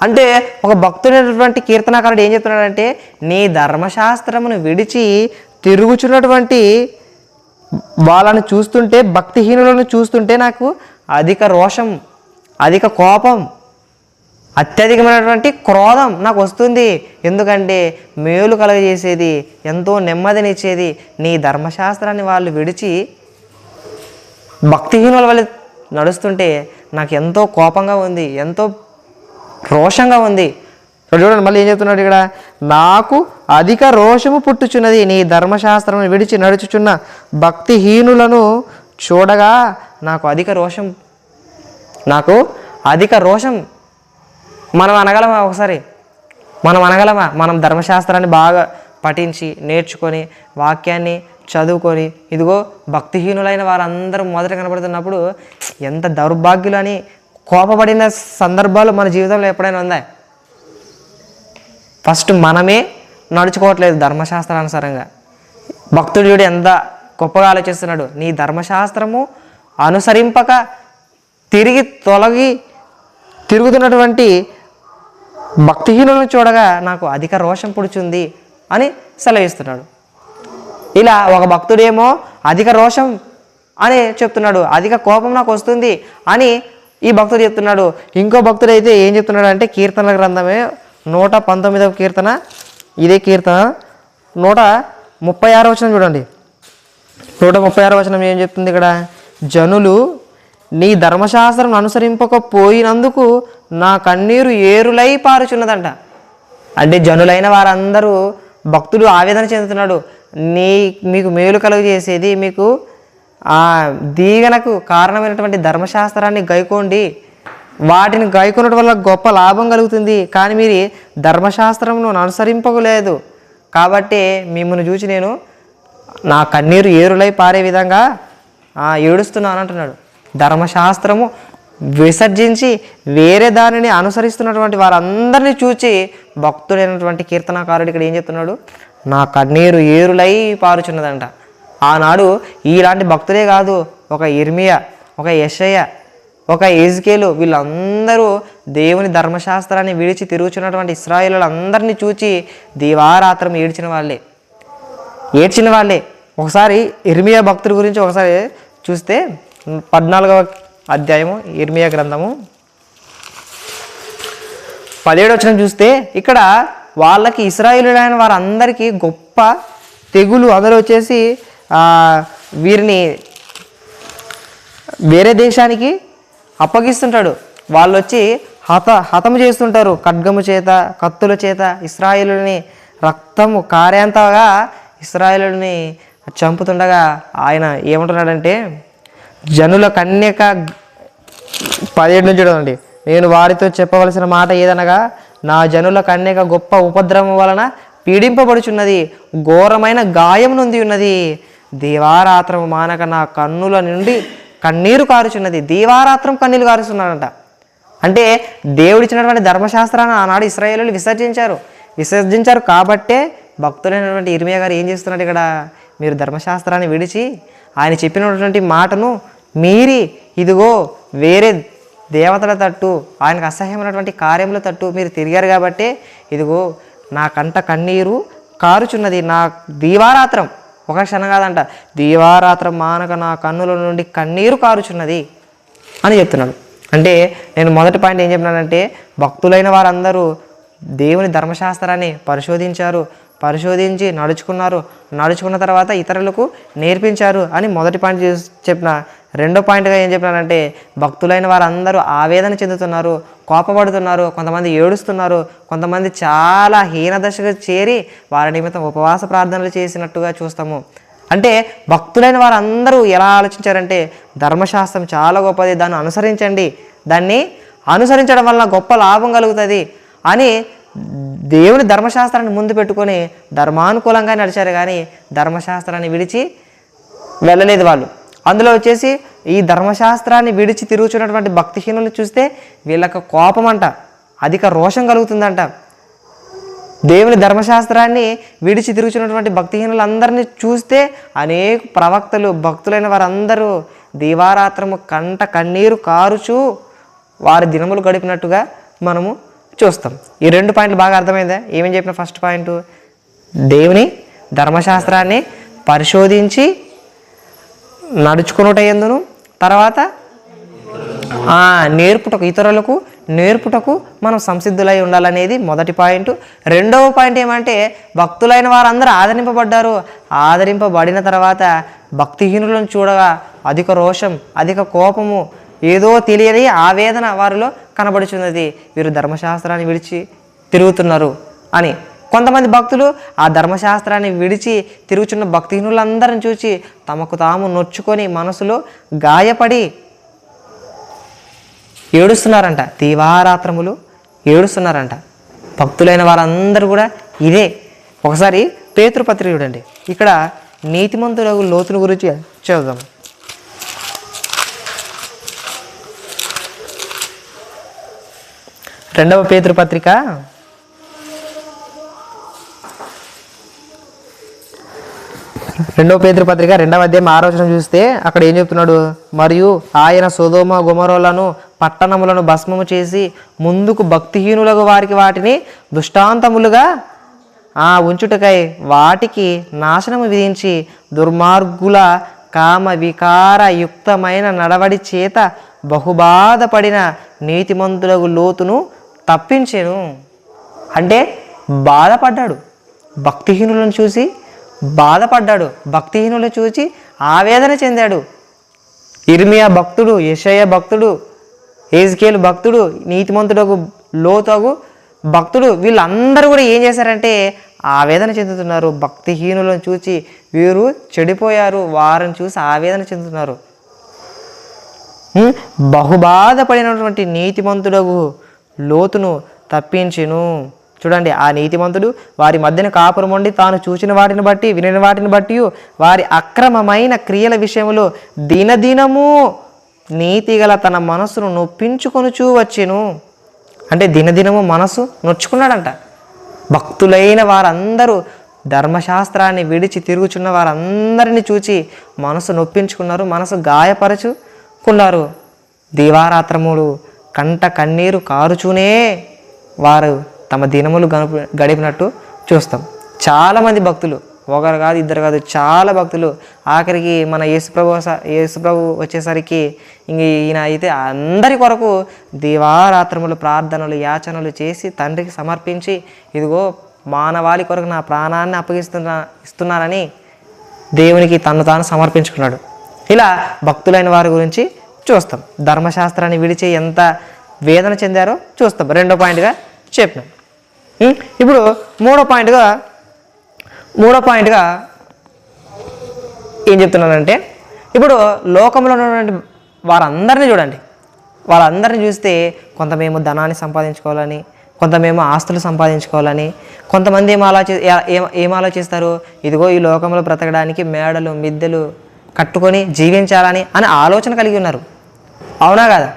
అంటే ఒక భక్తుడైనటువంటి కీర్తనాకారుడు ఏం చెప్తున్నాడంటే నీ ధర్మశాస్త్రమును విడిచి తిరుగుచున్నటువంటి వాళ్ళని చూస్తుంటే, భక్తిహీనులను చూస్తుంటే నాకు అధిక రోషం, అధిక కోపం, అత్యధికమైనటువంటి క్రోధం నాకు వస్తుంది. ఎందుకంటే మేలు కలుగజేసేది, ఎంతో నెమ్మదినిచ్చేది నీ ధర్మశాస్త్రాన్ని వాళ్ళు విడిచి భక్తిహీనుల వల్ల నడుస్తుంటే నాకు ఎంతో కోపంగా ఉంది, ఎంతో రోషంగా ఉంది. చూడండి మళ్ళీ ఏం చెప్తున్నాడు ఇక్కడ, నాకు అధిక రోషము పుట్టుచున్నది నీ ధర్మశాస్త్రం విడిచి నడుచుచున్న భక్తిహీనులను చూడగా నాకు అధిక రోషం. మనం అనగలమా? ఒకసారి మనం అనగలమా? మనం ధర్మశాస్త్రాన్ని బాగా పఠించి నేర్చుకొని వాక్యాన్ని చదువుకొని ఇదిగో భక్తిహీనులైన వారందరూ మొదట కనబడుతున్నప్పుడు ఎంత దౌర్భాగ్యులు అని కోపపడిన సందర్భాలు మన జీవితంలో ఎప్పుడైనా ఉందా? ఫస్ట్ మనమే నడుచుకోవట్లేదు ధర్మశాస్త్రానుసారంగా. భక్తుడు ఎంత గొప్పగా ఆలోచిస్తున్నాడు. నీ ధర్మశాస్త్రము అనుసరింపక తిరుగుతున్నటువంటి భక్తిహీనులను చూడగా నాకు అధిక రోషం పుడుచుంది అని సెలవిస్తున్నాడు. ఇలా ఒక భక్తుడేమో అధిక రోషం అని చెప్తున్నాడు, అధిక కోపం నాకు వస్తుంది అని ఈ భక్తుడు చెప్తున్నాడు. ఇంకో భక్తుడు అయితే ఏం చెప్తున్నాడు అంటే కీర్తనల గ్రంథమే 119వ కీర్తన, ఇదే కీర్తన 136వ వచనం చూడండి. 136వ వచనం ఏం చెప్తుంది ఇక్కడ, జనులు నీ ధర్మశాస్త్రం అనుసరింపకపోయినందుకు నా కన్నీరు ఏరులై పారుచున్నదంట. అంటే జనులైన వారందరూ భక్తుడు ఆవేదన చెందుతున్నాడు. మీకు మేలు కలుగజేసేది, మీకు దీవెనకు కారణమైనటువంటి ధర్మశాస్త్రాన్ని గైకోండి, వాటిని గైకొనడం వల్ల గొప్ప లాభం కలుగుతుంది. కానీ మీరు ధర్మశాస్త్రమును అనుసరింపలేదు కాబట్టి మిమ్మల్ని చూసి నేను నా కన్నీరు ఏరులై పారే విధంగా ఏడుస్తున్నాను అంటున్నాడు. ధర్మశాస్త్రము విసర్జించి వేరే దానిని అనుసరిస్తున్నటువంటి వారందరినీ చూచి భక్తుడైనటువంటి కీర్తనాకారుడు ఇక్కడ ఏం చెప్తున్నాడు, నా కన్నీరు ఏరులై పారుచున్నదంట. ఆనాడు ఇలాంటి భక్తులే కాదు, ఒక ఇర్మియా, ఒక యెషయా, ఒక ఎజ్కేలు వీళ్ళందరూ దేవుని ధర్మశాస్త్రాన్ని విడిచి తిరుగుచున్నటువంటి ఇశ్రాయేలులందరినీ చూచి దివారాత్రం ఏడ్చిన వాళ్ళే. ఒకసారి ఇర్మియా భక్తుడి గురించి ఒకసారి చూస్తే 14వ అధ్యాయము ఇర్మియా గ్రంథము 17వ వచనం చూస్తే ఇక్కడ వాళ్ళకి ఇశ్రాయేలులైన వారందరికీ గొప్ప తెగులు అందరూ వచ్చేసి వీరిని వేరే దేశానికి అప్పగిస్తుంటాడు. వాళ్ళు వచ్చి హతము చేస్తుంటారు, ఖడ్గము చేత, కత్తుల చేత ఇశ్రాయేలుని రక్తము కారేంతగా ఇశ్రాయేలుని చంపుతుండగా ఆయన ఏమంటున్నాడంటే, జనుల కన్యక 17 నుంచి చూడండి, నేను వారితో చెప్పవలసిన మాట ఏదనగా నా జనుల కన్యక గొప్ప ఉపద్రవం వలన పీడింపబడుచున్నది, ఘోరమైన గాయం నొంది ఉన్నది, దీవారాత్రం మానక నా కన్నుల నుండి కన్నీరు కారుచున్నది. దీవారాత్రం కన్నీరు కారుస్తున్నాడంట. అంటే దేవుడిచ్చినటువంటి ధర్మశాస్త్రాన్ని ఆనాడు ఇశ్రాయేలులు విసర్జించారు కాబట్టే భక్తులైనటువంటి ఇర్మియా గారు ఏం చేస్తున్నాడు ఇక్కడ, మీరు ధర్మశాస్త్రాన్ని విడిచి ఆయన చెప్పినటువంటి మాటను మీరి ఇదిగో వేరే దేవతల తట్టు, ఆయనకు అసహ్యమైనటువంటి కార్యముల తట్టు మీరు తిరిగారు కాబట్టి ఇదిగో నా కంట కన్నీరు కారుచున్నది, నా దీవారాత్రం, ఒక క్షణం కాదంట, దీవారాత్రం మానక నా కన్నుల నుండి కన్నీరు కారుచున్నది అని చెప్తున్నాడు. అంటే నేను మొదటి పాయింట్ ఏం చెప్పినానంటే, భక్తులైన వారందరూ దేవుని ధర్మశాస్త్రాన్ని పరిశోధించి నడుచుకున్న తర్వాత ఇతరులకు నేర్పించారు అని మొదటి పాయింట్ చెప్పిన. రెండో పాయింట్గా ఏం చెప్పినానంటే, భక్తులైన వారందరూ ఆవేదన చెందుతున్నారు, కోపపడుతున్నారు, కొంతమంది ఏడుస్తున్నారు, కొంతమంది చాలా హీనదశకు చేరి వారి నిమిత్తం ఉపవాస ప్రార్థనలు చేసినట్టుగా చూస్తాము. అంటే భక్తులైన వారందరూ ఎలా ఆలోచించారంటే, ధర్మశాస్త్రం చాలా గొప్పది, దాన్ని అనుసరించండి, దాన్ని అనుసరించడం వలన గొప్ప లాభం కలుగుతుంది అని దేవుని ధర్మశాస్త్రాన్ని ముందు పెట్టుకొని ధర్మానుకూలంగా నడిచారు. కానీ ధర్మశాస్త్రాన్ని విడిచి వెళ్ళలేదు వాళ్ళు. అందులో వచ్చేసి ఈ ధర్మశాస్త్రాన్ని విడిచి తిరుగుతున్నటువంటి భక్తిహీనులు చూస్తే వీళ్ళకి కోపం అంట, అధిక రోషం కలుగుతుందంట. దేవుని ధర్మశాస్త్రాన్ని విడిచి తిరుగుతున్నటువంటి భక్తిహీనులందరినీ చూస్తే అనేక ప్రవక్తలు, భక్తులైన వారందరూ దీవారాత్రము కంట కన్నీరు కారుచూ వారి దినములు గడిపినట్టుగా మనము చూస్తాం. ఈ రెండు పాయింట్లు బాగా అర్థమైందా? ఏమని చెప్పిన ఫస్ట్ పాయింట్, దేవుని ధర్మశాస్త్రాన్ని పరిశోధించి నడుచుకునుట ఎందును, తర్వాత ఇతరులకు నేర్పుటకు మనం సంసిద్ధులై ఉండాలనేది మొదటి పాయింట్. రెండవ పాయింట్ ఏమంటే, భక్తులైన వారందరూ ఆదరింపబడిన తర్వాత భక్తిహీనులను చూడగా అధిక రోషం, అధిక కోపము, ఏదో తెలియని ఆవేదన వారిలో కనబడుచున్నది, వీరు ధర్మశాస్త్రాన్ని విడిచి తిరుగుతున్నారు అని. కొంతమంది భక్తులు ఆ ధర్మశాస్త్రాన్ని విడిచి తిరుగుచున్న భక్తిహీనులందరిని చూసి తమకు తాము నొచ్చుకొని మనసులో గాయపడి ఏడుస్తున్నారంట, దీవారాత్రములు ఏడుస్తున్నారంట. భక్తులైన వారందరూ కూడా ఇదే. ఒకసారి పేతురు పత్రిక చూడండి, ఇక్కడ నీతిమంతులకు లోతును గురించి చదువుదాం. రెండవ పేతురు పత్రిక 2వ పేతురు పత్రిక 2వ అధ్యాయం 6వ వచనం చూస్తే అక్కడ ఏం చెప్తున్నాడు, మరియు ఆయన సొదొమ గొమొర్రాలను పట్టణములను భస్మము చేసి ముందుకు భక్తిహీనులకు వారికి వాటిని దృష్టాంతములుగా ఉంచుటకై వాటికి నాశనము విధించి దుర్మార్గుల కామ వికార యుక్తమైన నడవడి చేత బహుబాధపడిన నీతిమంతులకు లోతును తప్పించెను. అంటే బాధపడ్డాడు, భక్తిహీనులను చూసి బాధపడ్డాడు, భక్తిహీనులను చూసి ఆవేదన చెందాడు. ఇర్మియా భక్తుడు, యెషయా భక్తుడు, హెజ్కేలు భక్తుడు, నీతిమంతుడకు లోతగు భక్తుడు, వీళ్ళందరూ కూడా ఏం చేశారంటే ఆవేదన చెందుతున్నారు. భక్తిహీనులను చూసి వీరు చెడిపోయారు, వారిని చూసి ఆవేదన చెందుతున్నారు. బహుబాధపడినటువంటి నీతిమంతుడకు లోతును తప్పించెను. చూడండి, ఆ నీతిమంతుడు వారి మధ్యన కాపురం ఉండి తాను చూసిన వాటిని బట్టి వినిన వాటిని బట్టి వారి అక్రమమైన క్రియల విషయంలో దినదినము నీతిగల తన మనస్సును నొప్పించుకొనుచూ వచ్చెను. అంటే దినదినము మనసు నొచ్చుకున్నాడంట. భక్తులైన వారందరూ ధర్మశాస్త్రాన్ని విడిచి తిరుగుచున్న వారందరిని చూచి మనసు నొప్పించుకున్నారు, మనసు గాయపరచుకున్నారు. దీవారాత్రములు కంట కన్నీరు కారుచూనే వారు తమ దినములు గడిపినట్టు చూస్తాం. చాలామంది భక్తులు, ఒకరు కాదు ఇద్దరు కాదు, చాలా భక్తులు. ఆఖరికి మన యేసుప్రభు వచ్చేసరికి ఇంక ఈయన అయితే అందరి కొరకు దీవారాత్రములు ప్రార్థనలు యాచనలు చేసి తండ్రికి సమర్పించి ఇదిగో మానవాళి కొరకు నా ప్రాణాన్ని ఇస్తున్నానని దేవునికి తను తాను సమర్పించుకున్నాడు. ఇలా భక్తులైన వారి గురించి చూస్తాం. ధర్మశాస్త్రాన్ని విడిచి ఎంత వేదన చెందారో చూస్తాం. రెండో పాయింట్గా చెప్పినాం. ఇప్పుడు మూడో పాయింట్గా ఏం చెప్తున్నానంటే, ఇప్పుడు లోకంలో ఉన్నటువంటి వారందరినీ చూడండి. వాళ్ళందరినీ చూస్తే కొంతమేమో ధనాన్ని సంపాదించుకోవాలని, కొంతమేమో ఆస్తులు సంపాదించుకోవాలని, కొంతమంది ఏం ఆలోచిస్తారు, ఇదిగో ఈ లోకంలో బ్రతకడానికి మేడలు మిద్దెలు కట్టుకొని జీవించాలని అని ఆలోచన కలిగి ఉన్నారు. అవునా కదా?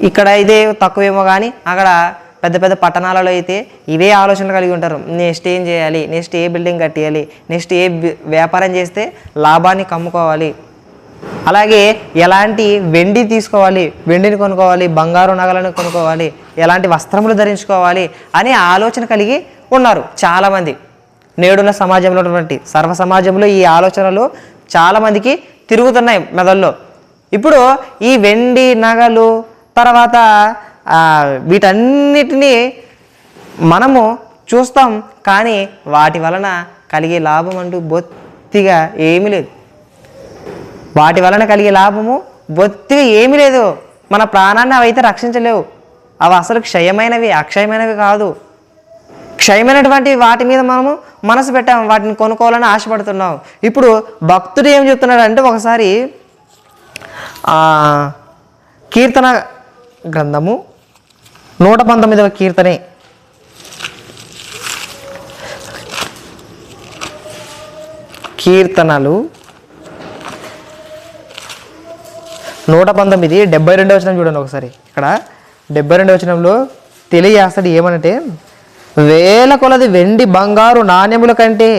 ఇక్కడ ఇదే తక్కువేమో కానీ అక్కడ పెద్ద పెద్ద పట్టణాలలో అయితే ఇవే ఆలోచనలు కలిగి ఉంటారు. నెక్స్ట్ ఏం చేయాలి, నెక్స్ట్ ఏ బిల్డింగ్ కట్టేయాలి, నెక్స్ట్ ఏ వ్యాపారం చేస్తే లాభాన్ని కమ్ముకోవాలి, అలాగే ఎలాంటి వెండి తీసుకోవాలి, వెండిని కొనుక్కోవాలి, బంగారు నగలను కొనుక్కోవాలి, ఎలాంటి వస్త్రములు ధరించుకోవాలి అనే ఆలోచన కలిగి ఉన్నారు చాలామంది. నేడున్న సమాజంలో ఉన్నటువంటి సర్వ సమాజంలో ఈ ఆలోచనలు చాలామందికి తిరుగుతున్నాయి మెదల్లో. ఇప్పుడు ఈ వెండి నగలు తర్వాత వీటన్నిటినీ మనము చూస్తాం, కానీ వాటి వలన కలిగే లాభం అంటూ బొత్తిగా ఏమీ లేదు. వాటి వలన కలిగే లాభము బొత్తిగా ఏమీ లేదు. మన ప్రాణాన్ని అవి అయితే రక్షించలేవు. అవి అసలు క్షయమైనవి, అక్షయమైనవి కాదు. క్షయమైనటువంటి వాటి మీద మనము మనసు పెట్టాము, వాటిని కొనుక్కోవాలని ఆశపడుతున్నాం. ఇప్పుడు భక్తుడు ఏం చెప్తున్నాడు అంటే, ఒకసారి కీర్తన గ్రంథము 119వ కీర్తనే కీర్తనలు 119 72వ వచనం చూడండి ఒకసారి. ఇక్కడ 72వ వచనంలో తెలియజేస్తాడు ఏమనంటే, వేల కొలది వెండి బంగారు నాణ్యముల కంటే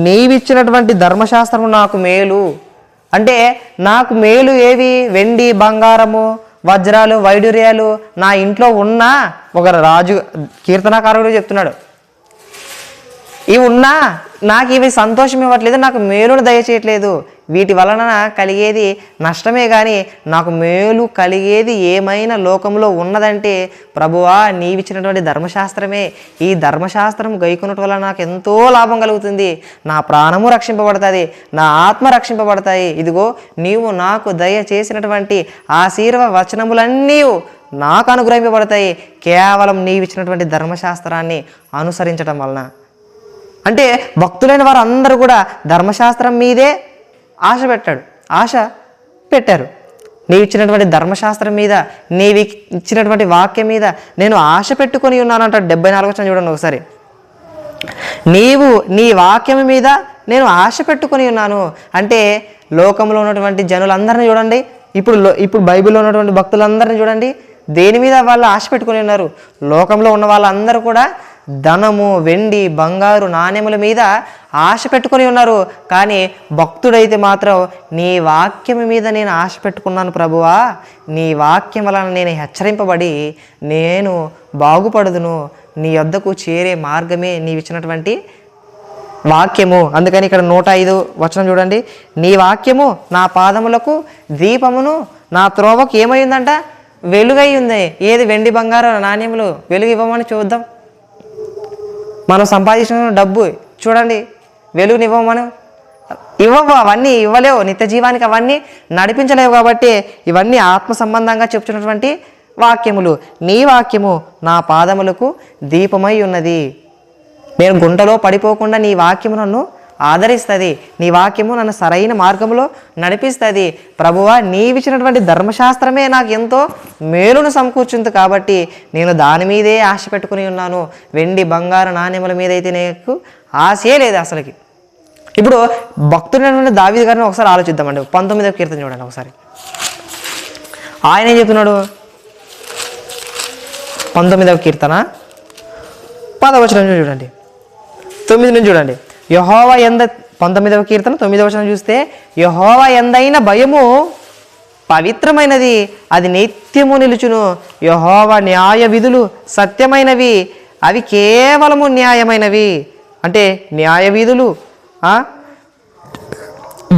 నీవిచ్చినటువంటి ధర్మశాస్త్రము నాకు మేలు. అంటే నాకు మేలు ఏవి? వెండి బంగారము వజ్రాలు వైడూర్యాలు నా ఇంట్లో ఉన్న ఒక రాజు కీర్తనాకారుడు చెప్తున్నాడు, ఇవి ఉన్నా నాకు ఇవి సంతోషం ఇవ్వట్లేదు, నాకు మేలును దయచేయట్లేదు. వీటి వలన కలిగేది నష్టమే కానీ నాకు మేలు కలిగేది ఏమైనా లోకంలో ఉన్నదంటే ప్రభువా నీవిచ్చినటువంటి ధర్మశాస్త్రమే. ఈ ధర్మశాస్త్రం గైకొనటం వల్ల నాకు ఎంతో లాభం కలుగుతుంది, నా ప్రాణము రక్షింపబడుతుంది, నా ఆత్మ రక్షింపబడతాయి. ఇదిగో నీవు నాకు దయచేసినటువంటి ఆశీర్వచనములన్నీ నాకు అనుగ్రహింపబడతాయి కేవలం నీవిచ్చినటువంటి ధర్మశాస్త్రాన్ని అనుసరించడం వలన. అంటే భక్తులైన వారు అందరూ కూడా ధర్మశాస్త్రం మీదే ఆశ పెట్టారు. నీవు ఇచ్చినటువంటి ధర్మశాస్త్రం మీద, నీవు ఇచ్చినటువంటి వాక్యం మీద నేను ఆశ పెట్టుకొని ఉన్నాను అంటాడు. 74 చూడండి ఒకసారి. నీవు నీ వాక్యం మీద నేను ఆశ పెట్టుకొని ఉన్నాను అంటే లోకంలో ఉన్నటువంటి జనులందరినీ చూడండి, ఇప్పుడు బైబిల్లో ఉన్నటువంటి భక్తులందరినీ చూడండి, దేని మీద వాళ్ళు ఆశ పెట్టుకొని ఉన్నారు? లోకంలో ఉన్న వాళ్ళందరూ కూడా ధనము వెండి బంగారు నాణ్యముల మీద ఆశ పెట్టుకొని ఉన్నారు. కానీ భక్తుడైతే మాత్రం నీ వాక్యం మీద నేను ఆశ పెట్టుకున్నాను ప్రభువా, నీ వాక్యం వలన నేను హెచ్చరింపబడి నేను బాగుపడుదును, నీ యొద్దకు చేరే మార్గమే నీవిచ్చినటువంటి వాక్యము. అందుకని ఇక్కడ 105 వచనం చూడండి. నీ వాక్యము నా పాదములకు దీపమును నా త్రోవకు ఏమైందంట? వెలుగై ఉంది. ఏది? వెండి బంగారు నాణ్యములు వెలుగు ఇవ్వమని చూద్దాం. మనం సంపాదించిన డబ్బు చూడండి, వెలుగుని ఇవ్వవు, అవన్నీ ఇవ్వలేవు, నిత్య జీవానికి అవన్నీ నడిపించలేవు. కాబట్టి ఇవన్నీ ఆత్మ సంబంధంగా చెప్తున్నటువంటి వాక్యములు. నీ వాక్యము నా పాదములకు దీపమై ఉన్నది. నేను గుంటలో పడిపోకుండా నీ వాక్యము నన్ను ఆదరిస్తుంది, నీ వాక్యము నన్ను సరైన మార్గంలో నడిపిస్తుంది. ప్రభువా నీవిచ్చినటువంటి ధర్మశాస్త్రమే నాకు ఎంతో మేలును సమకూర్చుంది కాబట్టి నేను దాని మీదే ఆశ పెట్టుకుని ఉన్నాను. వెండి బంగారు నాణ్యముల మీద అయితే నాకు ఆశే లేదు అసలుకి. ఇప్పుడు భక్తుడైనటువంటి దావీదు గారిని ఒకసారి ఆలోచిద్దామండి. 19వ కీర్తన చూడండి ఒకసారి. ఆయన ఏం చెప్తున్నాడు? 19వ కీర్తన 10వ వచనం చూడండి, 9 నుంచి చూడండి. యెహోవా యంద 19వ కీర్తన 9వ వచనం చూస్తే, యెహోవా యందైన భయము పవిత్రమైనది, అది నిత్యము నిలుచును. యెహోవా న్యాయ విధులు సత్యమైనవి, అవి కేవలము న్యాయమైనవి. అంటే న్యాయ విధులు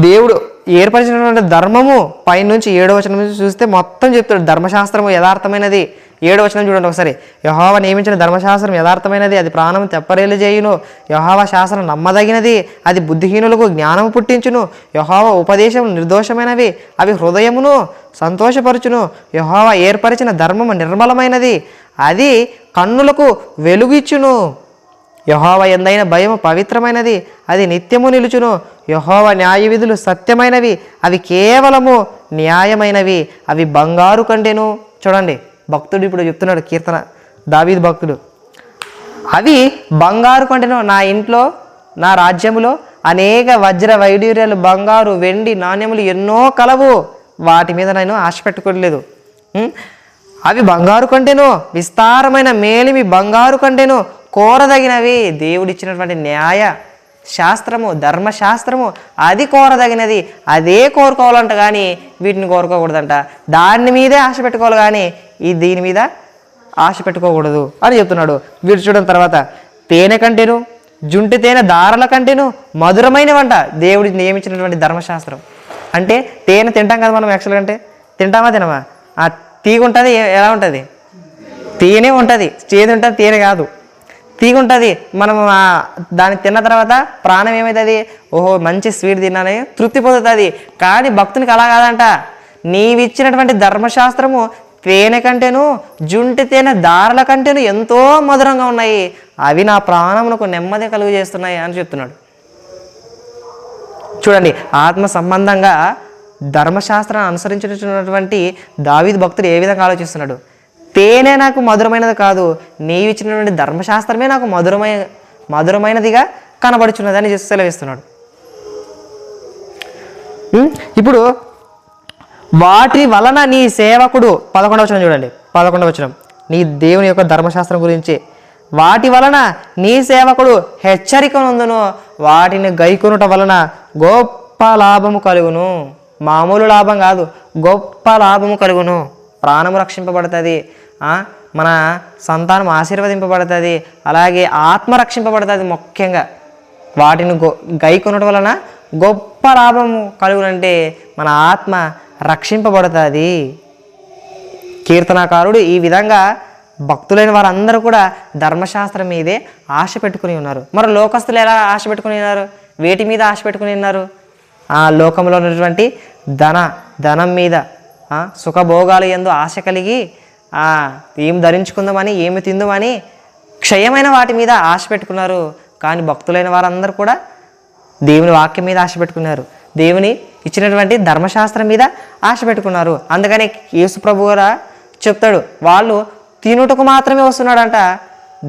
దేవుడు ఏర్పరిచినటువంటి ధర్మము పైనుంచి 7వ వచనం నుంచి చూస్తే మొత్తం చెప్తాడు. ధర్మశాస్త్రము యథార్థమైనది. 7వ వచనం చూడండి ఒకసారి. యెహోవా నియమించిన ధర్మశాస్త్రం యథార్థమైనది, అది ప్రాణము తెప్పరేలు చేయును. యెహోవా శాసనం నమ్మదగినది, అది బుద్ధిహీనులకు జ్ఞానము పుట్టించును. యెహోవా ఉపదేశం నిర్దోషమైనవి, అవి హృదయమును సంతోషపరచును. యెహోవా ఏర్పరిచిన ధర్మము నిర్మలమైనది, అది కన్నులకు వెలుగు ఇచ్చును. యెహోవా యందైన భయము పవిత్రమైనది, అది నిత్యము నిలుచును. యెహోవా న్యాయ విధులు సత్యమైనవి, అవి కేవలము న్యాయమైనవి, అవి బంగారు కంటేను. చూడండి భక్తుడు ఇప్పుడు చెప్తున్నాడు, కీర్తన దావీదు భక్తుడు, అవి బంగారు కంటేను. నా ఇంట్లో నా రాజ్యములో అనేక వజ్ర వైడూర్యాలు బంగారు వెండి నాణ్యములు ఎన్నో కలవు, వాటి మీద నేను ఆశ పెట్టుకోలేదు. అవి బంగారు కంటేను, విస్తారమైన మేలిమి బంగారు కంటేను కోరదగినవి. దేవుడిచ్చినటువంటి న్యాయ శాస్త్రము, ధర్మశాస్త్రము అది కోరదగినది, అదే కోరుకోవాలంట, కానీ వీటిని కోరుకోకూడదంట. దాని మీదే ఆశ పెట్టుకోవాలి, కానీ దీని మీద ఆశ పెట్టుకోకూడదు అని చెప్తున్నాడు. వీడు చూడడం తర్వాత, తేనె కంటేను జుంటి తేనె దారల కంటేను మధురమైనవంట దేవుడి నియమించినటువంటి ధర్మశాస్త్రం. అంటే తేనె తింటాం కదా మనం, యాక్చువల్గా అంటే తింటామా తినమా? ఆ తీగ ఉంటుంది, ఎలా ఉంటుంది? తేనె ఉంటుంది, చేదు ఉంటుంది, తేనె కాదు, తీగ ఉంటుంది. మనం దాన్ని తిన్న తర్వాత ప్రాణం ఏమవుతుంది? ఓహో మంచి స్వీట్ తిన్నానని తృప్తి పొందుతుంది. కానీ భక్తునికి అలా కాదంట. నీవిచ్చినటువంటి ధర్మశాస్త్రము తేనె కంటేను జుంటి తేనె దారల కంటేను ఎంతో మధురంగా ఉన్నాయి, అవి నా ప్రాణమునకు నెమ్మది కలుగు చేస్తున్నాయి అని చెప్తున్నాడు. చూడండి, ఆత్మ సంబంధంగా ధర్మశాస్త్రాన్ని అనుసరించినటువంటి దావీదు భక్తుడు ఏ విధంగా ఆలోచిస్తున్నాడు? తేనె నాకు మధురమైనది కాదు, నీవు ఇచ్చినటువంటి ధర్మశాస్త్రమే నాకు మధురమైనదిగా కనబడుచున్నదని సెలవిస్తున్నాడు. ఇప్పుడు వాటి వలన నీ సేవకుడు, 11వ వచనం చూడండి, 11వ వచనం నీ దేవుని యొక్క ధర్మశాస్త్రం గురించి, వాటి వలన నీ సేవకుడు హెచ్చరిక నందును, వాటిని గైకొనుట వలన గొప్ప లాభము కలుగును. మామూలు లాభం కాదు, గొప్ప లాభము కలుగును. ప్రాణము రక్షింపబడుతుంది, మన సంతానం ఆశీర్వదింపబడుతుంది, అలాగే ఆత్మ రక్షింపబడుతుంది. ముఖ్యంగా వాటిని గైకొనుట వలన గొప్ప లాభము కలుగునంటే మన ఆత్మ రక్షింపబడుతుంది. కీర్తనాకారుడు ఈ విధంగా భక్తులైన వారందరూ కూడా ధర్మశాస్త్రం మీదే ఆశ పెట్టుకుని ఉన్నారు. మరి లోకస్తులు ఎలా ఆశ పెట్టుకుని ఉన్నారు? వేటి మీద ఆశ పెట్టుకుని ఉన్నారు? ఆ లోకంలో ఉన్నటువంటి ధనం మీద, సుఖభోగాలు యందు ఆశ కలిగి ఏం ధరించుకుందామని, ఏమి తిందామని క్షయమైన వాటి మీద ఆశ పెట్టుకున్నారు. కానీ భక్తులైన వారందరూ కూడా దేవుని వాక్యం మీద ఆశ పెట్టుకున్నారు, దేవుని ఇచ్చినటువంటి ధర్మశాస్త్రం మీద ఆశ పెట్టుకున్నారు. అందుకని యేసు ప్రభు గారు చెప్తాడు, వాళ్ళు తినుటకు మాత్రమే వస్తున్నాడంట,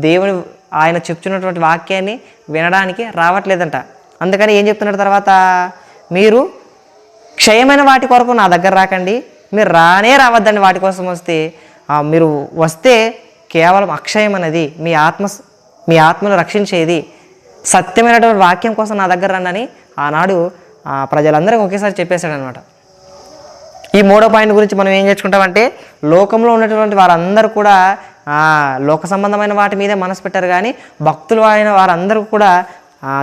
దేవుని ఆయన చెప్తున్నటువంటి వాక్యాన్ని వినడానికి రావట్లేదంట. అందుకని ఏం చెప్తున్నాడు తర్వాత, మీరు క్షయమైన వాటి కొరకు నా దగ్గర రాకండి, మీరు రావద్దండి. వాటి కోసం వస్తే, మీరు వస్తే కేవలం అక్షయమైనది, మీ ఆత్మను రక్షించేది సత్యమైనటువంటి వాక్యం కోసం నా దగ్గర రండి అని ఆనాడు ప్రజలందరికీ ఒకేసారి చెప్పేశాడు అనమాట. ఈ 3వ పాయింట్ గురించి మనం ఏం నేర్చుకుంటామంటే, లోకంలో ఉన్నటువంటి వారందరూ కూడా లోక సంబంధమైన వాటి మీదే మనసు పెట్టారు, కానీ భక్తులు అయిన వారందరూ కూడా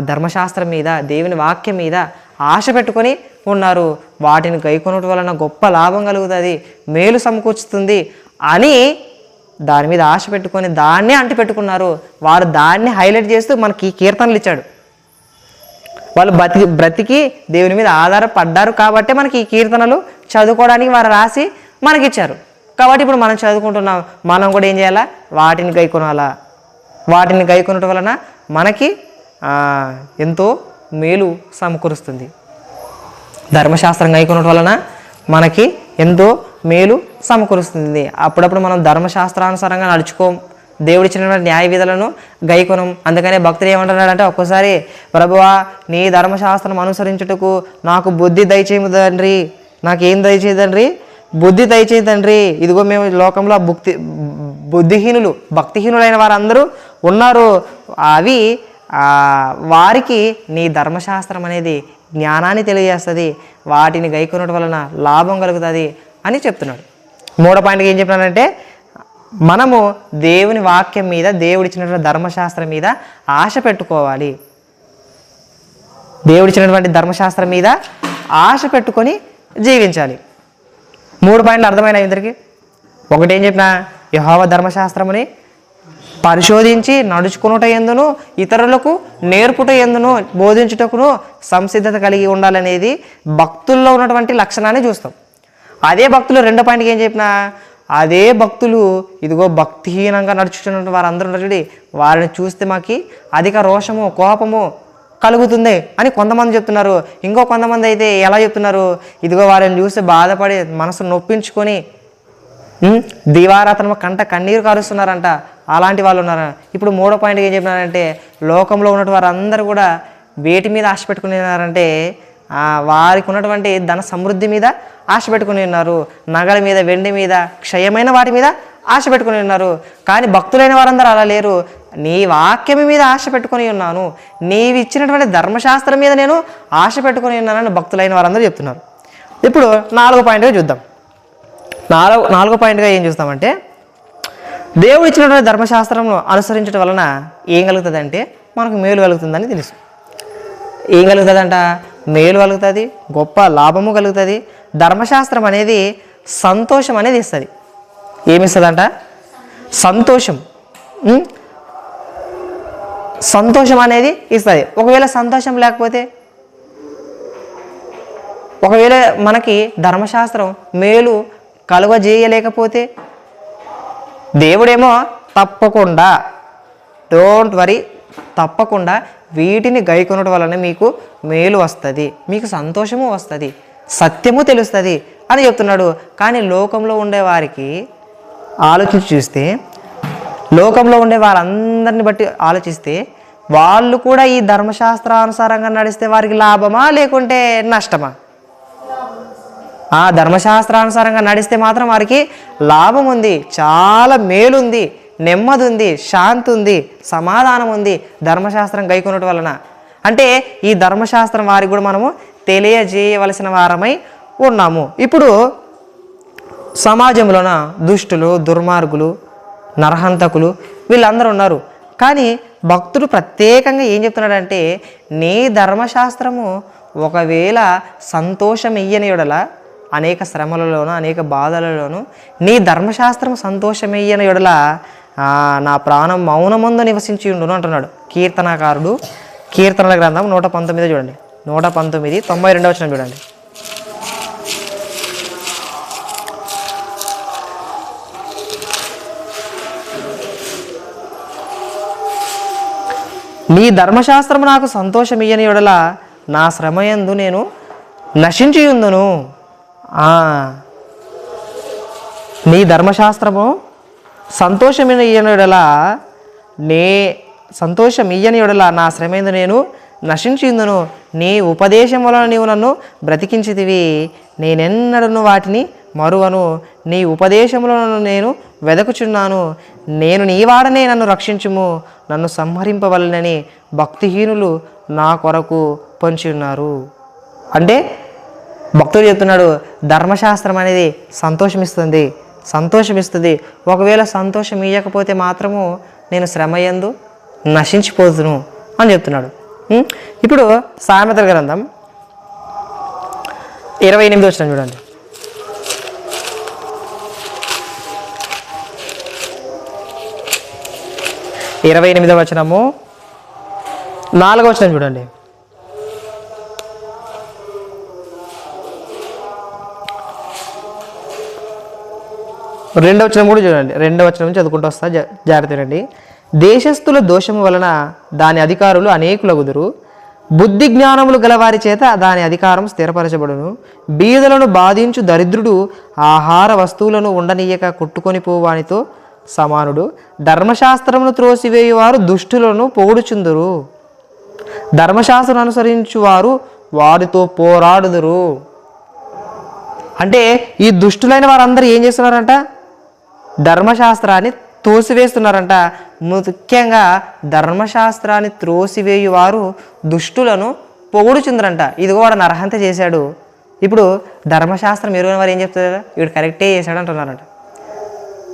ధర్మశాస్త్రం మీద, దేవుని వాక్యం మీద ఆశ పెట్టుకొని ఉన్నారు. వాటిని గైకొనటం వలన గొప్ప లాభం కలుగుతుంది, మేలు సమకూర్చుతుంది అని దాని మీద ఆశ పెట్టుకొని దాన్నే అంటి పెట్టుకున్నారు. వారు దాన్ని హైలైట్ చేస్తూ మనకి కీర్తనలు ఇచ్చాడు. వాళ్ళు బ్రతికి దేవుని మీద ఆధారపడ్డారు కాబట్టి మనకి ఈ కీర్తనలు చదువుకోవడానికి వారు రాసి మనకిచ్చారు. కాబట్టి ఇప్పుడు మనం చదువుకుంటున్నాం, మనం కూడా ఏం చేయాలా? వాటిని గైకొనాలా. వాటిని గైకొనటం వలన మనకి ఎంతో మేలు సమకూరుస్తుంది. ధర్మశాస్త్రం గైకొనటం వలన మనకి ఎంతో మేలు సమకూరుస్తుంది. అప్పుడప్పుడు మనం ధర్మశాస్త్రానుసారంగా నడుచుకోం, దేవుడిచ్చినటువంటి న్యాయ విధులను గైకొనం. అందుకనే భక్తులు ఏమంటున్నాడంటే, ఒక్కోసారి ప్రభువా నీ ధర్మశాస్త్రం అనుసరించుటకు నాకు బుద్ధి దయచేయము తండ్రి, నాకేం దయచేయదండ్రి? బుద్ధి దయచేయదండ్రి. ఇదిగో మేము లోకంలో బుద్ధిహీనులు, భక్తిహీనులైన వారందరూ ఉన్నారు, అవి వారికి నీ ధర్మశాస్త్రం అనేది జ్ఞానాన్ని తెలియజేస్తుంది, వాటిని గైకొనటం వలన లాభం కలుగుతుంది అని చెప్తున్నాడు. 3వ పాయింట్కి ఏం చెప్పినానంటే, మనము దేవుని వాక్యం మీద, దేవుడిచ్చినటువంటి ధర్మశాస్త్రం మీద ఆశ పెట్టుకోవాలి. దేవుడిచ్చినటువంటి ధర్మశాస్త్రం మీద ఆశ పెట్టుకొని జీవించాలి. 3 పాయింట్లు అర్థమైన ఇందరికి. ఒకటి ఏం చెప్పినా, యెహోవా ధర్మశాస్త్రముని పరిశోధించి నడుచుకునుట ఎందును, ఇతరులకు నేర్పుట ఎందును, బోధించుటకును సంసిద్ధత కలిగి ఉండాలనేది భక్తుల్లో ఉన్నటువంటి లక్షణాన్ని చూస్తాం. అదే భక్తులు 2వ పాయింట్కి ఏం చెప్పినా, అదే భక్తులు ఇదిగో భక్తిహీనంగా నడుచుకున్న వారందరూ ఉంటారు, వారిని చూస్తే మాకు అధిక రోషము, కోపము కలుగుతుంది అని కొంతమంది చెప్తున్నారు. ఇంకో కొంతమంది అయితే ఎలా చెప్తున్నారు, ఇదిగో వారిని చూస్తే బాధపడి మనసు నొప్పించుకొని దివారాత్రము కంట కన్నీరు కారుస్తున్నారంట, అలాంటి వాళ్ళు ఉన్నారు. ఇప్పుడు 3వ పాయింట్కి ఏం చెప్పినారంటే, లోకంలో ఉన్నటువంటి వారందరూ కూడా వేటి మీద ఆశ పెట్టుకుని ఉన్నారంటే, వారికి ఉన్నటువంటి ధన సమృద్ధి మీద ఆశ పెట్టుకుని ఉన్నారు, నగల మీద, వెండి మీద, క్షయమైన వాటి మీద ఆశ పెట్టుకుని ఉన్నారు. కానీ భక్తులైన వారందరూ అలా లేరు. నీ వాక్యం మీద ఆశ పెట్టుకొని ఉన్నాను, నీవు ఇచ్చినటువంటి ధర్మశాస్త్రం మీద నేను ఆశ పెట్టుకొని ఉన్నానని భక్తులైన వారందరూ చెప్తున్నారు. ఇప్పుడు 4వ పాయింట్గా చూద్దాం. నాలుగో పాయింట్గా ఏం చూస్తామంటే, దేవుడు ఇచ్చినటువంటి ధర్మశాస్త్రంను అనుసరించడం వలన ఏం కలుగుతుంది అంటే మనకు మేలు కలుగుతుందని తెలుసు. ఏం కలుగుతుందంట? మేలు కలుగుతుంది, గొప్ప లాభము కలుగుతుంది. ధర్మశాస్త్రం అనేది సంతోషం అనేది ఇస్తుంది. ఏమిస్తుందంట? సంతోషం. సంతోషం అనేది ఇస్తుంది. ఒకవేళ సంతోషం లేకపోతే, ఒకవేళ మనకి ధర్మశాస్త్రం మేలు కలుగజేయలేకపోతే, దేవుడేమో తప్పకుండా, డోంట్ వరీ, తప్పకుండా వీటిని గైకొనడం వలన మీకు మేలు వస్తుంది, మీకు సంతోషము వస్తుంది, సత్యము తెలుస్తుంది అని చెప్తున్నాడు. కానీ లోకంలో ఉండేవారికి ఆలోచించి చూస్తే, లోకంలో ఉండే వారందరిని బట్టి ఆలోచిస్తే, వాళ్ళు కూడా ఈ ధర్మశాస్త్రానుసారంగా నడిస్తే వారికి లాభమా లేకుంటే నష్టమా? ఆ ధర్మశాస్త్రానుసారంగా నడిస్తే మాత్రం వారికి లాభం ఉంది, చాలా మేలుంది, నెమ్మది ఉంది, శాంతి ఉంది, సమాధానం ఉంది ధర్మశాస్త్రం గైకొనటం వలన. అంటే ఈ ధర్మశాస్త్రం వారికి కూడా మనము తెలియజేయవలసిన వారమై ఉన్నాము. ఇప్పుడు సమాజంలోన దుష్టులు, దుర్మార్గులు, నరహంతకులు వీళ్ళందరూ ఉన్నారు. కానీ భక్తుడు ప్రత్యేకంగా ఏం చెప్తున్నాడంటే, నీ ధర్మశాస్త్రము ఒకవేళ సంతోషం ఇయ్యని యెడల, అనేక శ్రమలలోనూ అనేక బాధలలోనూ నీ ధర్మశాస్త్రం సంతోషమియ్యని యెడల నా ప్రాణం మౌనమందు నివసించి ఉండును అంటున్నాడు కీర్తనకారుడు. కీర్తనల గ్రంథం 119 చూడండి, 119 92వ వచనం చూడండి. నీ ధర్మశాస్త్రము నాకు సంతోషమియ్యని యెడల నా శ్రమయందు నేను నశించి ఉందును. నీ ధర్మశాస్త్రము సంతోషమియ్యని యెడల నా శ్రమయందు నేను నశించి ఉందును. నీ ఉపదేశం వలన నీవు నన్ను బ్రతికించితివి, నేనెన్నడను వాటిని మరువను. నీ ఉపదేశములను నేను వెదకుచున్నాను. నేను నీ వాడనే, నన్ను రక్షించుము, నన్ను సంహరింపవలనని భక్తిహీనులు నా కొరకు పొంచి ఉన్నారు. అంటే భక్తుడు చెప్తున్నాడు, ధర్మశాస్త్రం అనేది సంతోషమిస్తుంది. ఒకవేళ సంతోషం ఇవ్వకపోతే మాత్రము నేను శ్రమయందు నశించిపోతును అని చెప్తున్నాడు. ఇప్పుడు సామెతల గ్రంథం 28వ వచనం చూడండి. 28వ వచనము 4వ వచనం చూడండి. రెండవ వచనం కూడా చూడండి. 2వ వచనం నుంచి చదువుకుంటూ వస్తా, జాగ్రత్తనండి. దేశస్థుల దోషము వలన దాని అధికారులు అనేకులగుదురు, బుద్ధి జ్ఞానములు గలవారి చేత దాని అధికారం స్థిరపరచబడును. బీదలను బాధించు దరిద్రుడు ఆహార వస్తువులను ఉండనీయక కొట్టుకొని పోవానితో సమానుడు. ధర్మశాస్త్రమును త్రోసివేయువారు దుష్టులను పొగుడుచుందురు, ధర్మశాస్త్రం అనుసరించువారు వారితో పోరాడుదురు. అంటే ఈ దుష్టులైన వారందరూ ఏం చేస్తున్నారంట? ధర్మశాస్త్రాన్ని తోసివేస్తున్నారంట. ముఖ్యంగా ధర్మశాస్త్రాన్ని త్రోసివేయువారు దుష్టులను పొగుడుచుందరంట. ఇదిగో వాడు నరహంత చేశాడు, ఇప్పుడు ధర్మశాస్త్రం ఎరుగని వారు ఏం చెప్తారు? వీడు కరెక్టే చేశాడు అంటున్నారంట.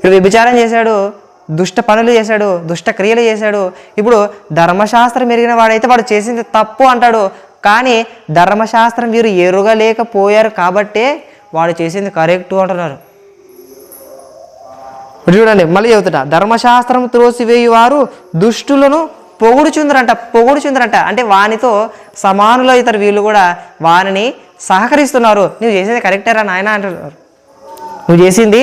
వీడు వ్యభిచారం చేశాడు, దుష్ట పనులు చేశాడు, దుష్ట క్రియలు చేశాడు. ఇప్పుడు ధర్మశాస్త్రం ఎరిగిన వాడైతే వాడు చేసింది తప్పు అంటాడు. కానీ ధర్మశాస్త్రం వీరు ఎరుగలేకపోయారు కాబట్టే వాడు చేసింది కరెక్టు అంటున్నారు. చూడండి, మళ్ళీ చెబుతున్నా, ధర్మశాస్త్రం త్రోసివేయువారు దుష్టులను పొగుడుచుందరంట. అంటే వానితో సమానులు అవుతారు వీళ్ళు కూడా, వానిని సహకరిస్తున్నారు. నువ్వు చేసింది కరెక్టేరా నాయన అంటున్నారు, నువ్వు చేసింది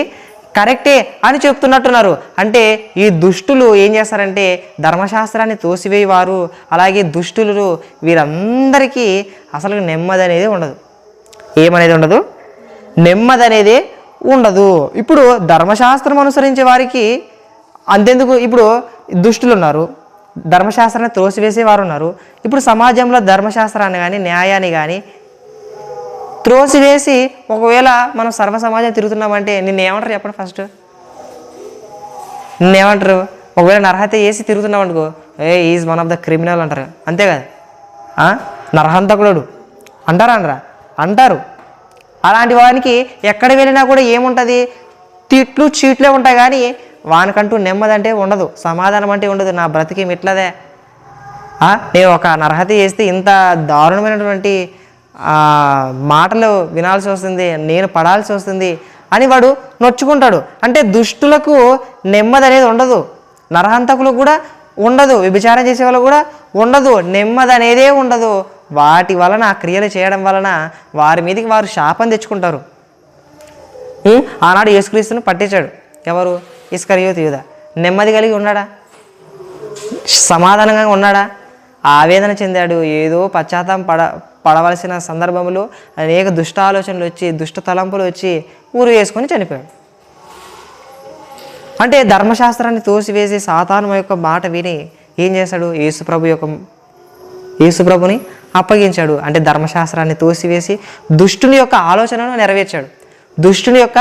కరెక్టే అని చెప్తున్నట్టున్నారు. అంటే ఈ దుష్టులు ఏం చేస్తారంటే ధర్మశాస్త్రాన్ని తోసివేయవారు, అలాగే దుష్టులు వీరందరికీ అసలు నెమ్మది అనేది ఉండదు. ఏమనేది ఉండదు? నెమ్మది అనేది ఉండదు. ఇప్పుడు ధర్మశాస్త్రం అనుసరించే వారికి అంతెందుకు, ఇప్పుడు దుష్టులు ఉన్నారు, ధర్మశాస్త్రాన్ని త్రోసివేసేవారు ఉన్నారు. ఇప్పుడు సమాజంలో ధర్మశాస్త్రాన్ని కానీ న్యాయాన్ని కానీ త్రోసివేసి ఒకవేళ మనం సర్వ సమాజం తిరుగుతున్నామంటే నిన్నేమంటారు చెప్పండి? ఫస్ట్ నిన్నేమంటారు? ఒకవేళ నరహత్య చేసి తిరుగుతున్నాం అనుకో, is one of the criminal అంటారు, అంతే కదా, నరహంతకుడు అంటారా అనరా, అంటారు. అలాంటి వానికి ఎక్కడ వెళ్ళినా కూడా ఏముంటుంది, తిట్లు చీట్లే ఉంటాయి, కానీ వానికంటూ నెమ్మది అంటే ఉండదు, సమాధానం అంటే ఉండదు. నా బ్రతికేం ఇట్లదే, నేను ఒక నరహత్య చేస్తే ఇంత దారుణమైనటువంటి మాటలు వినాల్సి వస్తుంది, నేను పడాల్సి వస్తుంది అని వాడు నొచ్చుకుంటాడు. అంటే దుష్టులకు నెమ్మది అనేది ఉండదు, నరహంతకులకు కూడా ఉండదు, వ్యభిచారం చేసే వాళ్ళకు కూడా ఉండదు, నెమ్మది అనేదే ఉండదు. వాటి వలన ఆ క్రియలు చేయడం వలన వారి మీదకి వారు శాపం తెచ్చుకుంటారు. ఆనాడు యేసుక్రీస్తును పట్టించాడు ఎవరు, ఇస్కరియోతు యూదా. నెమ్మది కలిగి ఉన్నాడా, సమాధానంగా ఉన్నాడా, ఆవేదన చెందాడు. ఏదో పశ్చాత్తాపం పడవలసిన సందర్భంలో అనేక దుష్ట ఆలోచనలు వచ్చి, దుష్ట తలంపులు వచ్చి ఊరు వేసుకొని చనిపోయాడు. అంటే ధర్మశాస్త్రాన్ని తోసివేసి సాతాను యొక్క మాట విని ఏం చేశాడు, యేసుప్రభుని అప్పగించాడు. అంటే ధర్మశాస్త్రాన్ని తోసివేసి దుష్టుని యొక్క ఆలోచనను నెరవేర్చాడు, దుష్టుని యొక్క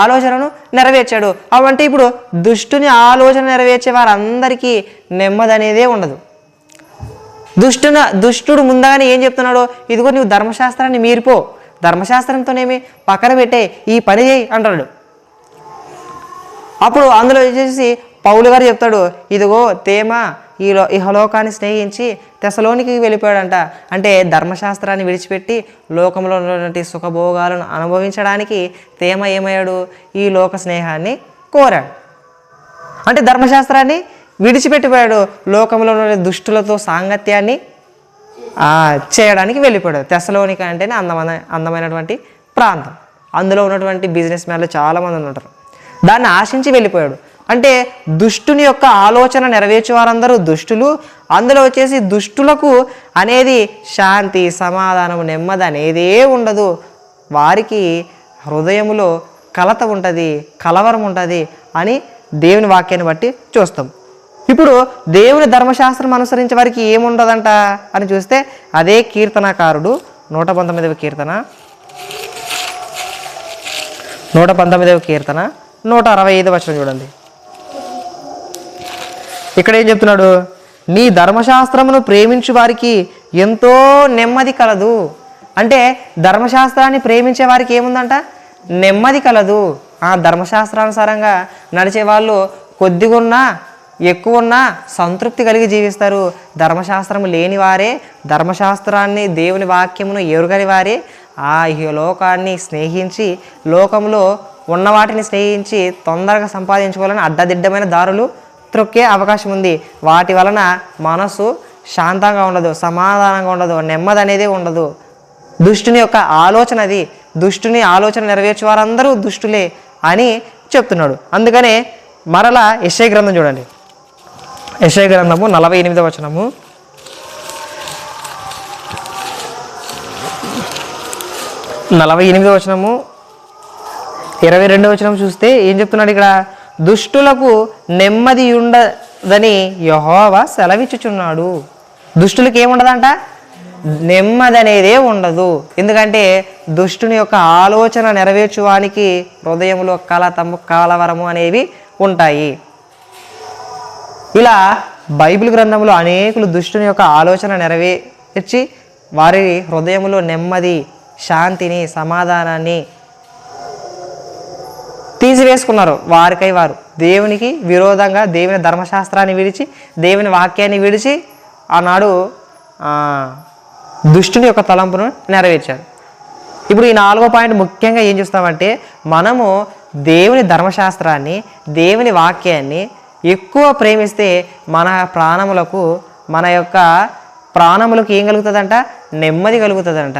ఆలోచనను నెరవేర్చాడు. అవంటే ఇప్పుడు దుష్టుని ఆలోచన నెరవేర్చే వారందరికీ నెమ్మది అనేదే ఉండదు. దుష్టుడు ముందుగానే ఏం చెప్తున్నాడో, ఇదిగో నువ్వు ధర్మశాస్త్రాన్ని మీరిపో, ధర్మశాస్త్రంతోనేమి పక్కన పెట్టే, ఈ పని చేయి అంటాడు. అప్పుడు అందులో వచ్చేసి పౌలు గారు చెప్తాడు, ఇదిగో తేమ ఇహలోకాన్ని స్నేహించి తెసలోనికి వెళ్ళిపోయాడంట. అంటే ధర్మశాస్త్రాన్ని విడిచిపెట్టి లోకంలో ఉన్నటువంటి సుఖభోగాలను అనుభవించడానికి తేమ ఏమయ్యాడు, ఈ లోక స్నేహాన్ని కోరాడు. అంటే ధర్మశాస్త్రాన్ని విడిచిపెట్టిపోయాడు, లోకంలో ఉన్న దుష్టులతో సాంగత్యాన్ని చేయడానికి వెళ్ళిపోయాడు. తెసలోనిక అంటేనే అందమైనటువంటి ప్రాంతం, అందులో ఉన్నటువంటి బిజినెస్ మ్యాన్లు చాలామంది ఉంటారు, దాన్ని ఆశించి వెళ్ళిపోయాడు. అంటే దుష్టుని యొక్క ఆలోచన నెరవేర్చే వారందరూ దుష్టులు. అందులో వచ్చేసి దుష్టులకు అనేది శాంతి, సమాధానం, నెమ్మది అనేదే ఉండదు. వారికి హృదయంలో కలత ఉంటుంది, కలవరం ఉంటుంది అని దేవుని వాక్యాన్ని బట్టి చూస్తాం. ఇప్పుడు దేవుని ధర్మశాస్త్రం అనుసరించే వారికి ఏముండదంట అని చూస్తే, అదే కీర్తనకారుడు 119వ కీర్తన 119వ కీర్తన 165వ వచనం చూడండి. ఇక్కడ ఏం చెప్తున్నాడు, నీ ధర్మశాస్త్రమును ప్రేమించు వారికి ఎంతో నెమ్మది కలదు. అంటే ధర్మశాస్త్రాన్ని ప్రేమించే వారికి ఏముందంట, నెమ్మది కలదు. ఆ ధర్మశాస్త్రానుసారంగా నడిచే వాళ్ళు కొద్దిగా ఉన్నా ఎక్కువ ఉన్నా సంతృప్తి కలిగి జీవిస్తారు. ధర్మశాస్త్రము లేని వారే, ధర్మశాస్త్రాన్ని దేవుని వాక్యమును ఎరుగని వారే ఈ లోకాన్ని స్నేహించి, లోకంలో ఉన్న వాటిని స్నేహించి తొందరగా సంపాదించుకోవాలని అడ్డదిడ్డమైన దారులు త్రొక్కే అవకాశం ఉంది. వాటి వలన మనసు శాంతంగా ఉండదు, సమాధానంగా ఉండదు, నెమ్మది అనేది ఉండదు. దుష్టుని యొక్క ఆలోచన అది. దుష్టుని ఆలోచన నెరవేర్చే వారందరూ దుష్టులే అని చెప్తున్నాడు. అందుకనే మరలా యెషయా గ్రంథం చూడండి, యెషయా గ్రంథము 48వ వచనము 48వ వచనము 22వ వచనం చూస్తే ఏం చెప్తున్నాడు ఇక్కడ, దుష్టులకు నెమ్మది ఉండదని యెహోవా సెలవిచ్చుచున్నాడు. దుష్టులకు ఏముండదంట, నెమ్మది అనేదే ఉండదు. ఎందుకంటే దుష్టుని యొక్క ఆలోచన నెరవేర్చువానికి హృదయంలో కలతము, కలవరము అనేవి ఉంటాయి. ఇలా బైబిల్ గ్రంథంలో అనేకులు దుష్టుని యొక్క ఆలోచన నెరవేర్చి వారి హృదయంలో నెమ్మది, శాంతిని, సమాధానాన్ని తీసివేసుకున్నారు. వారికై వారు దేవునికి విరోధంగా దేవుని ధర్మశాస్త్రాన్ని విడిచి, దేవుని వాక్యాన్ని విడిచి ఆనాడు దుష్టుని యొక్క తలంపును నెరవేర్చారు. ఇప్పుడు ఈ 4వ పాయింట్ ముఖ్యంగా ఏం చూస్తామంటే, మనము దేవుని ధర్మశాస్త్రాన్ని, దేవుని వాక్యాన్ని ఎక్కువ ప్రేమిస్తే మన ప్రాణములకు, మన యొక్క ప్రాణములకు ఏం కలుగుతుందంట, నెమ్మది కలుగుతుందంట.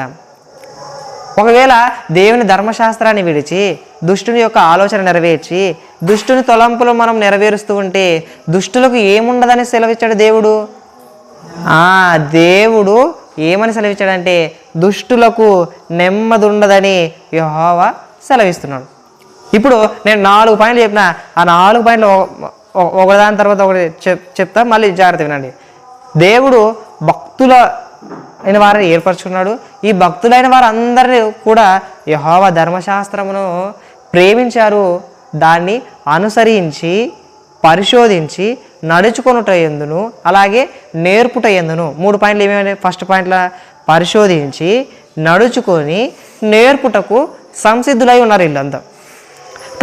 ఒకవేళ దేవుని ధర్మశాస్త్రాన్ని విడిచి దుష్టుని యొక్క ఆలోచన నెరవేర్చి దుష్టుని తలంపులు మనం నెరవేరుస్తూ ఉంటే దుష్టులకు ఏముండదని సెలవిచ్చాడు దేవుడు. దేవుడు ఏమని సెలవిచ్చాడంటే, దుష్టులకు నెమ్మది ఉండదని యెహోవా సెలవిస్తున్నాడు. ఇప్పుడు నేను 4 పాయింట్లు చెప్పిన, ఆ 4 పాయింట్లు ఒకదాని తర్వాత ఒకటి చెప్తా, మళ్ళీ జాగ్రత్త వినండి. దేవుడు భక్తులైన వారిని ఏర్పరచుకున్నాడు. ఈ భక్తులైన వారందరినీ కూడా యెహోవా ధర్మశాస్త్రమును ప్రేమించారు. దాన్ని అనుసరించి, పరిశోధించి నడుచుకొనుట ఎందును అలాగే నేర్పుట ఎందును. 3 పాయింట్లు ఏమేమి? ఫస్ట్ పాయింట్ల పరిశోధించి నడుచుకొని నేర్పుటకు సంసిద్ధులై ఉన్నారు వీళ్ళంతా.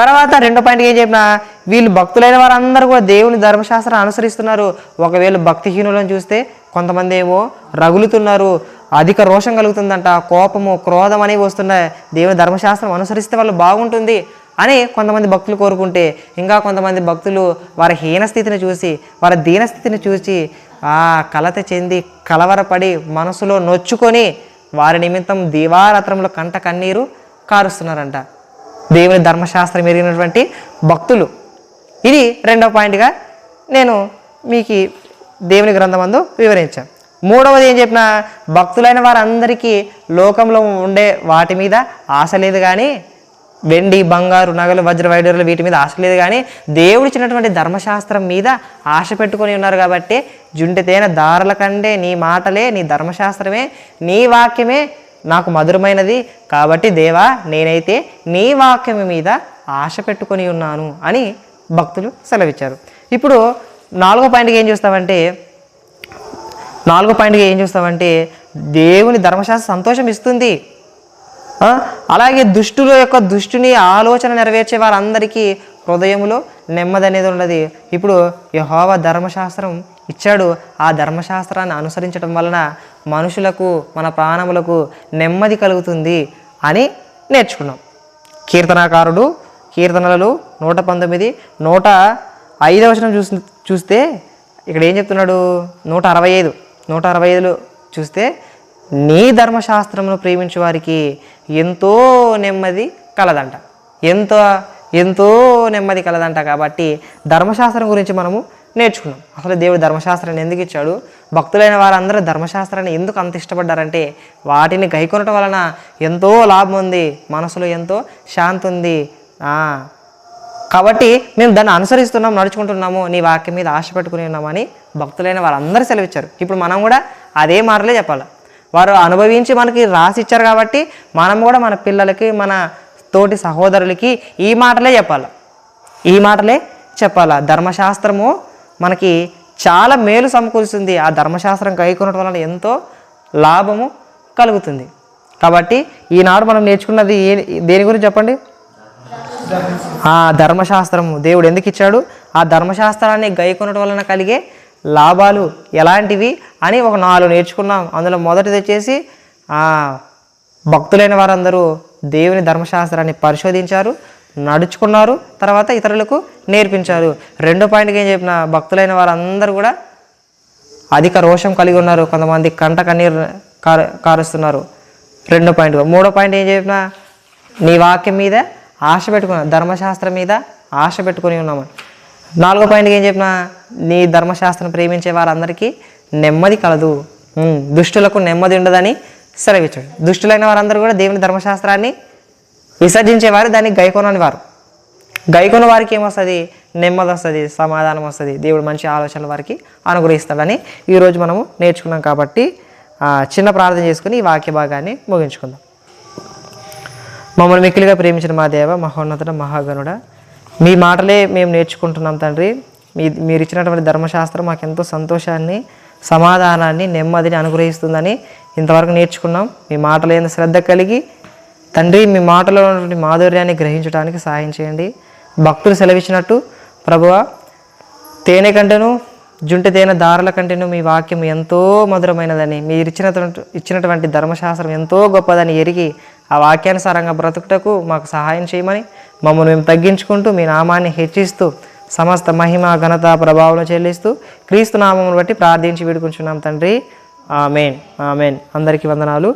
తర్వాత 2వ పాయింట్కి ఏం చెప్పినా, వీళ్ళు భక్తులైన వారందరూ కూడా దేవుని ధర్మశాస్త్రాన్ని అనుసరిస్తున్నారు. ఒకవేళ భక్తిహీనులను చూస్తే కొంతమంది ఏమో రగులుతున్నారు, అధిక రోషం కలుగుతుందంట, కోపము క్రోధం అనేవి వస్తున్నాయి. దేవుని ధర్మశాస్త్రం అనుసరిస్తే వాళ్ళు బాగుంటుంది అని కొంతమంది భక్తులు కోరుకుంటే, ఇంకా కొంతమంది భక్తులు వారి హీనస్థితిని చూసి వారి దీనస్థితిని చూసి కలత చెంది కలవరపడి మనసులో నొచ్చుకొని వారి నిమిత్తం దివారాత్రంలో కంట కన్నీరు కారుస్తున్నారంట దేవుని ధర్మశాస్త్రం ఎరిగినటువంటి భక్తులు. ఇది 2వ పాయింట్గా నేను మీకు దేవుని గ్రంథమందు వివరించాను. 3వది ఏం చెప్పినా, భక్తులైన వారందరికీ లోకంలో ఉండే వాటి మీద ఆశ లేదు, కానీ వెండి బంగారు నగలు వజ్ర వైడూర్యాలు వీటి మీద ఆశ లేదు, కానీ దేవుడిచ్చినటువంటి ధర్మశాస్త్రం మీద ఆశ పెట్టుకొని ఉన్నారు. కాబట్టి జుంటితేన దారుల కంటే నీ మాటలే, నీ ధర్మశాస్త్రమే, నీ వాక్యమే నాకు మధురమైనది. కాబట్టి దేవా, నేనైతే నీ వాక్యం మీద ఆశ పెట్టుకొని ఉన్నాను అని భక్తులు సెలవిచ్చారు. ఇప్పుడు 4వ పాయింట్గా ఏం చూస్తామంటే దేవుని ధర్మశాస్త్రం సంతోషం ఇస్తుంది. అలాగే దుష్టుల యొక్క దుష్టుని ఆలోచన నెరవేర్చే వారందరికీ హృదయంలో నెమ్మది అనేది ఉన్నది. ఇప్పుడు యెహోవా ధర్మశాస్త్రం ఇచ్చాడు. ఆ ధర్మశాస్త్రాన్ని అనుసరించడం వలన మనుషులకు, మన ప్రాణములకు నెమ్మది కలుగుతుంది అని నేర్చుకున్నాం. కీర్తనాకారుడు కీర్తనలు 119 105వ వచనం చూస్తే ఇక్కడ ఏం చెప్తున్నాడు? 165లో చూస్తే, నీ ధర్మశాస్త్రమును ప్రేమించే వారికి ఎంతో నెమ్మది కలదంట, ఎంతో నెమ్మది కలదంట. కాబట్టి ధర్మశాస్త్రం గురించి మనము నేర్చుకున్నాం. అసలు దేవుడు ధర్మశాస్త్రాన్ని ఎందుకు ఇచ్చాడు? భక్తులైన వారందరూ ధర్మశాస్త్రాన్ని ఎందుకు అంత ఇష్టపడ్డారంటే, వాటిని గైకొనటం వలన ఎంతో లాభం ఉంది, మనసులో ఎంతో శాంతి ఉంది. కాబట్టి మేము దాన్ని అనుసరిస్తున్నాం, నడుచుకుంటున్నాము, నీ వాక్యం మీద ఆశ పెట్టుకుని ఉన్నామని భక్తులైన వారందరూ సెలవిచ్చారు. ఇప్పుడు మనం కూడా అదే మాటలే చెప్పాలి. వారు అనుభవించి మనకి రాసి ఇచ్చారు కాబట్టి మనం కూడా మన పిల్లలకి, మన తోటి సహోదరులకి ఈ మాటలే చెప్పాలా. ధర్మశాస్త్రము మనకి చాలా మేలు సమకూరుస్తుంది. ఆ ధర్మశాస్త్రం కైకొనడం వలన ఎంతో లాభము కలుగుతుంది. కాబట్టి ఈనాడు మనం నేర్చుకున్నది దేని గురించి చెప్పండి? ఆ ధర్మశాస్త్రము దేవుడు ఎందుకు ఇచ్చాడు, ఆ ధర్మశాస్త్రాన్ని గైకొనడం వలన కలిగే లాభాలు ఎలాంటివి అని ఒక 4 నేర్చుకున్నాం. అందులో మొదటిది వచ్చేసి భక్తులైన వారందరూ దేవుని ధర్మశాస్త్రాన్ని పరిశోధించారు, నడుచుకున్నారు, తర్వాత ఇతరులకు నేర్పించారు. 2వ పాయింట్కి ఏం చెప్పిన, భక్తులైన వారందరూ కూడా అధిక రోషం కలిగి ఉన్నారు, కొంతమంది కంట కన్నీరు కారుస్తున్నారు 2వ పాయింట్గా. 3వ పాయింట్ ఏం చెప్పిన, నీ వాక్యం మీద ఆశ పెట్టుకున్నా, ధర్మశాస్త్రం మీద ఆశ పెట్టుకొని ఉన్నామని. 4వ పాయింట్కి ఏం చెప్పినా, నీ ధర్మశాస్త్రం ప్రేమించే వారందరికీ నెమ్మది కలదు, దుష్టులకు నెమ్మది ఉండదని సెలవిచ్చాడు. దుష్టులైన వారందరూ కూడా దేవుని ధర్మశాస్త్రాన్ని విసర్జించేవారు, దాన్ని గైకొనని వారు. గైకొన వారికి ఏమొస్తుంది? నెమ్మది వస్తుంది, సమాధానం వస్తుంది, దేవుడు మంచి ఆలోచనలు వారికి అనుగ్రహిస్తాడని ఈరోజు మనము నేర్చుకున్నాం. కాబట్టి చిన్న ప్రార్థన చేసుకుని ఈ వాక్య భాగాన్ని ముగించుకుందాం. మమ్మల్ని మిక్కిలిగా ప్రేమించిన మా దేవ, మహోన్నతుడ, మహాగణుడ, మీ మాటలే మేము నేర్చుకుంటున్నాం తండ్రి. మీరు ఇచ్చినటువంటి ధర్మశాస్త్రం మాకు ఎంతో సంతోషాన్ని, సమాధానాన్ని, నెమ్మదిని అనుగ్రహిస్తుందని ఇంతవరకు నేర్చుకున్నాం. మీ మాటలు ఎంత శ్రద్ధ కలిగి తండ్రి, మీ మాటలో ఉన్నటువంటి మాధుర్యాన్ని గ్రహించడానికి సహాయం చేయండి. భక్తులు సెలవిచ్చినట్టు ప్రభువా, తేనె కంటేను జుంటి తేనె దారుల కంటేను మీ వాక్యం ఎంతో మధురమైనదని, మీరు ఇచ్చినటువంటి ధర్మశాస్త్రం ఎంతో గొప్పదని ఎరిగి ఆ వాక్యానుసారంగా బ్రతుకుటకు మాకు సహాయం చేయమని మమ్మల్ని మేము తగ్గించుకుంటూ మీ నామాన్ని హెచ్చిస్తూ సమస్త మహిమ ఘనత ప్రభావం చెల్లిస్తూ క్రీస్తు నామమును బట్టి ప్రార్థించి వేడుకుంటున్నాం తండ్రి. ఆమెన్. అందరికీ వందనాలు.